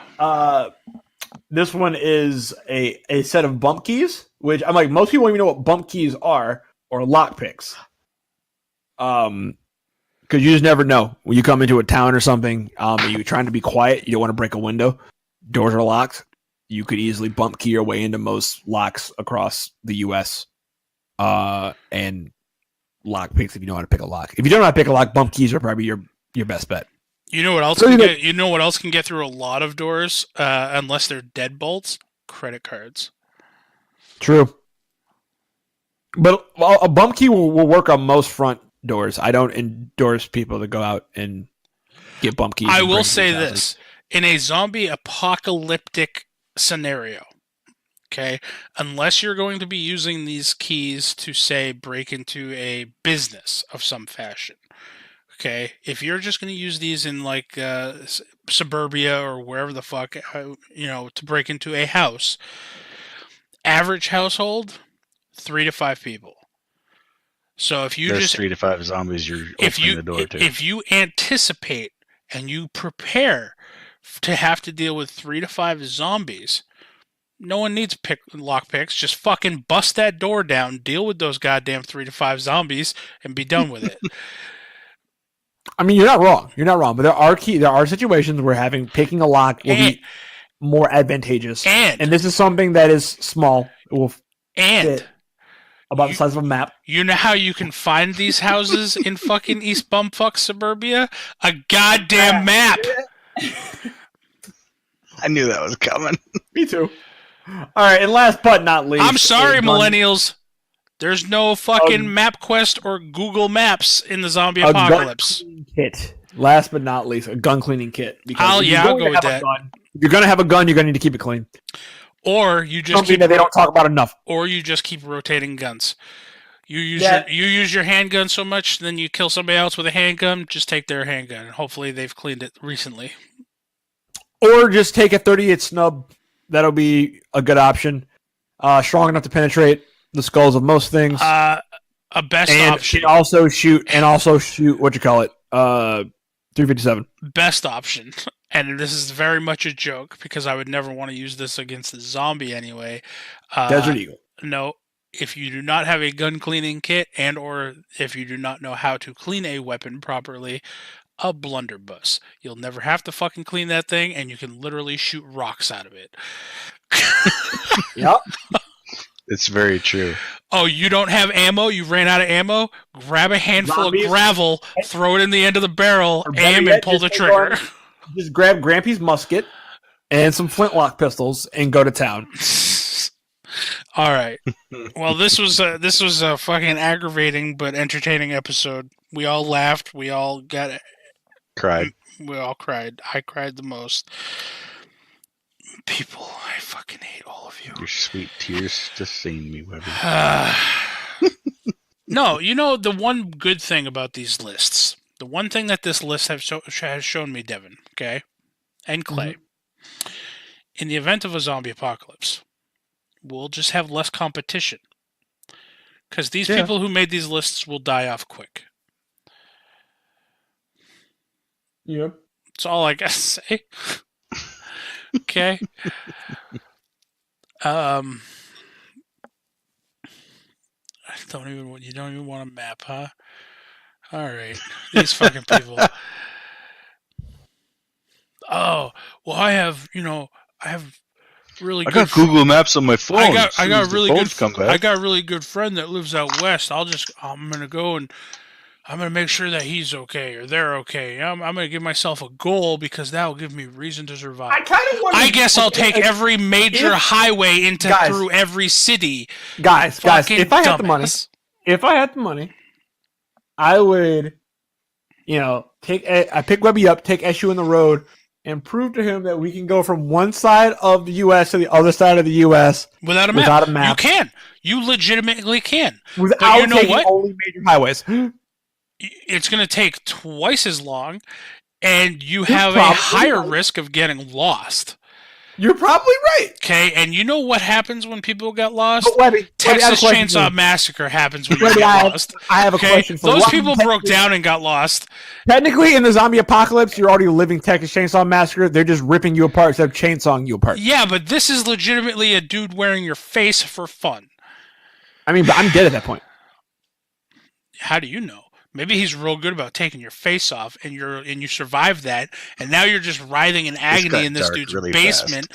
This one is a set of bump keys, which I'm like, most people don't even know what bump keys are or lock picks. Because you just never know when you come into a town or something. And you're trying to be quiet. You don't want to break a window. Doors are locked. You could easily bump key your way into most locks across the U.S. And lock picks if you know how to pick a lock. If you don't know how to pick a lock, bump keys are probably your best bet. You know what else can get? You know what else can get through a lot of doors, unless they're deadbolts? Credit cards. True. But a bump key will work on most front doors. I don't endorse people to go out and get bump keys. I will say this. In a zombie apocalyptic scenario, okay, unless you're going to be using these keys to, say, break into a business of some fashion, okay, if you're just going to use these in, like, suburbia or wherever the fuck, to break into a house, average household, 3 to 5 people. So if you There's just 3 to 5 zombies, you're opening the door to. If you anticipate and you prepare to have to deal with 3 to 5 zombies, no one needs lock picks. Just fucking bust that door down, deal with those goddamn 3 to 5 zombies, and be done with it. I mean, you're not wrong. But there are situations where picking a lock will be more advantageous. And this is something that is small. It will fit about the size of a map. You know how you can find these houses in fucking East Bumfuck suburbia? A goddamn map. I knew that was coming. Me too. All right, and last but not least, I'm sorry, millennials. There's no fucking MapQuest or Google Maps in the zombie apocalypse. Gun kit. Last but not least, a gun cleaning kit. I'll go with that. If you're gonna have a gun, you're gonna need to keep it clean. Or you just something that they don't talk about enough. Or you just keep rotating guns. You use your handgun so much, then you kill somebody else with a handgun. Just take their handgun. Hopefully, they've cleaned it recently. Or just take a 38 snub. That'll be a good option. Strong enough to penetrate the skulls of most things. A best option. And also shoot what you call it. 357. Best option. And this is very much a joke because I would never want to use this against the zombie anyway. Desert Eagle. No, if you do not have a gun cleaning kit and or if you do not know how to clean a weapon properly, a blunderbuss. You'll never have to fucking clean that thing and you can literally shoot rocks out of it. Yep. It's very true. Oh, you don't have ammo? You ran out of ammo? Grab a handful of gravel, throw it in the end of the barrel, aim, and pull the trigger. Just grab Grampy's musket and some flintlock pistols and go to town. All right. Well, this was a fucking aggravating but entertaining episode. We all laughed. We all cried. We all cried. I cried the most. People, I fucking hate all of you. Your sweet tears just seeing me, Webby. No, the one good thing about these lists, the one thing that this list has shown me, Devin, okay, and Clay, in the event of a zombie apocalypse, we'll just have less competition. Because these people who made these lists will die off quick. Yep. That's all I gotta say. Okay. You don't even want a map, huh? All right. These fucking people. Oh, well, I have really good. I got Google Maps on my phone. I got a really good friend that lives out west. I'm gonna go and I'm gonna make sure that he's okay or they're okay. I'm gonna give myself a goal because that will give me reason to survive. I guess I'll take every major highway through every city. Guys, if I had the money, I would, pick Webby up, take SU in the road, and prove to him that we can go from one side of the U.S. to the other side of the U.S. without a map. You can. You legitimately can. Without taking only major highways. It's going to take twice as long, and you have a higher risk of getting lost. You're probably right. Okay, and you know what happens when people get lost? But Webby, Texas Chainsaw Massacre happens when you Webby, get lost. I have a Okay, question for you. those people broke down and got lost. Technically, in the zombie apocalypse, you're already living Texas Chainsaw Massacre. They're just ripping you apart instead of chainsawing you apart. Yeah, but this is legitimately a dude wearing your face for fun. I mean, but I'm dead at that point. How do you know? Maybe he's real good about taking your face off, and you survived that, and now you're just writhing in agony in this dude's really basement,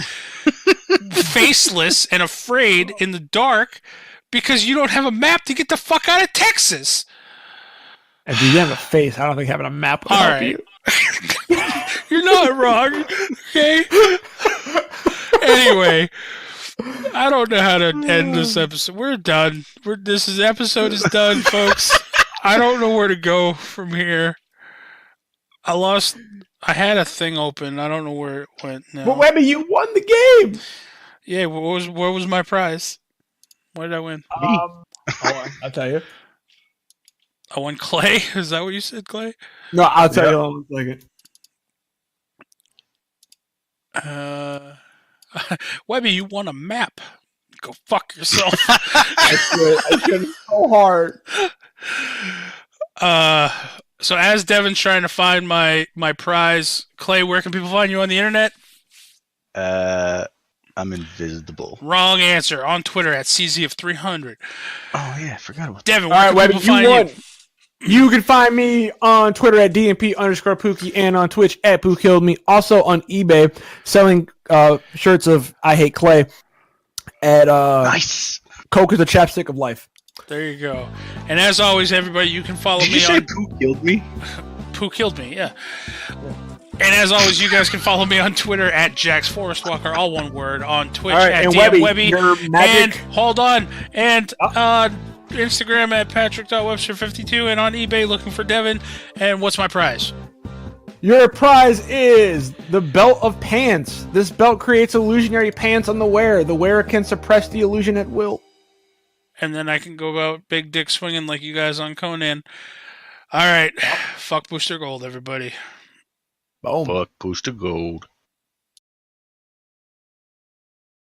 faceless and afraid in the dark because you don't have a map to get the fuck out of Texas. If you have a face, I don't think having a map would help you. You're not wrong, okay? Anyway, I don't know how to end this episode. We're done. Episode is done, folks. I don't know where to go from here. I had a thing open. I don't know where it went now. But Webby, you won the game. Yeah, what was my prize? What did I win? Hold on, I'll tell you. I won Clay. Is that what you said, Clay? No, I'll tell you in a second. Webby, you won a map. Go fuck yourself. I should so hard. So as Devin's trying to find my prize, Clay, where can people find you on the internet? I'm invisible. Wrong answer. On Twitter at CZ of300. Oh yeah, I forgot about that. Devin, where can people find you? You can find me on Twitter at DMP_Pookie and on Twitch at PooKilledMe. Also on eBay, selling shirts of I Hate Clay at Nice. Coke is the chapstick of life. There you go. And as always, everybody, you can follow Did me you say on... Pooh killed me? Pooh killed me, yeah. And as always, you guys can follow me on Twitter at Jax Forest Walker, all one word, on Twitch at DM Webby. And hold on, and Instagram at Patrick.Webster52, and on eBay looking for Devin. And what's my prize? Your prize is the Belt of Pants. This belt creates illusionary pants on the wearer. The wearer can suppress the illusion at will. And then I can go about big dick swinging like you guys on Conan. All right. Fuck Booster Gold, everybody. Boom. Fuck Booster Gold.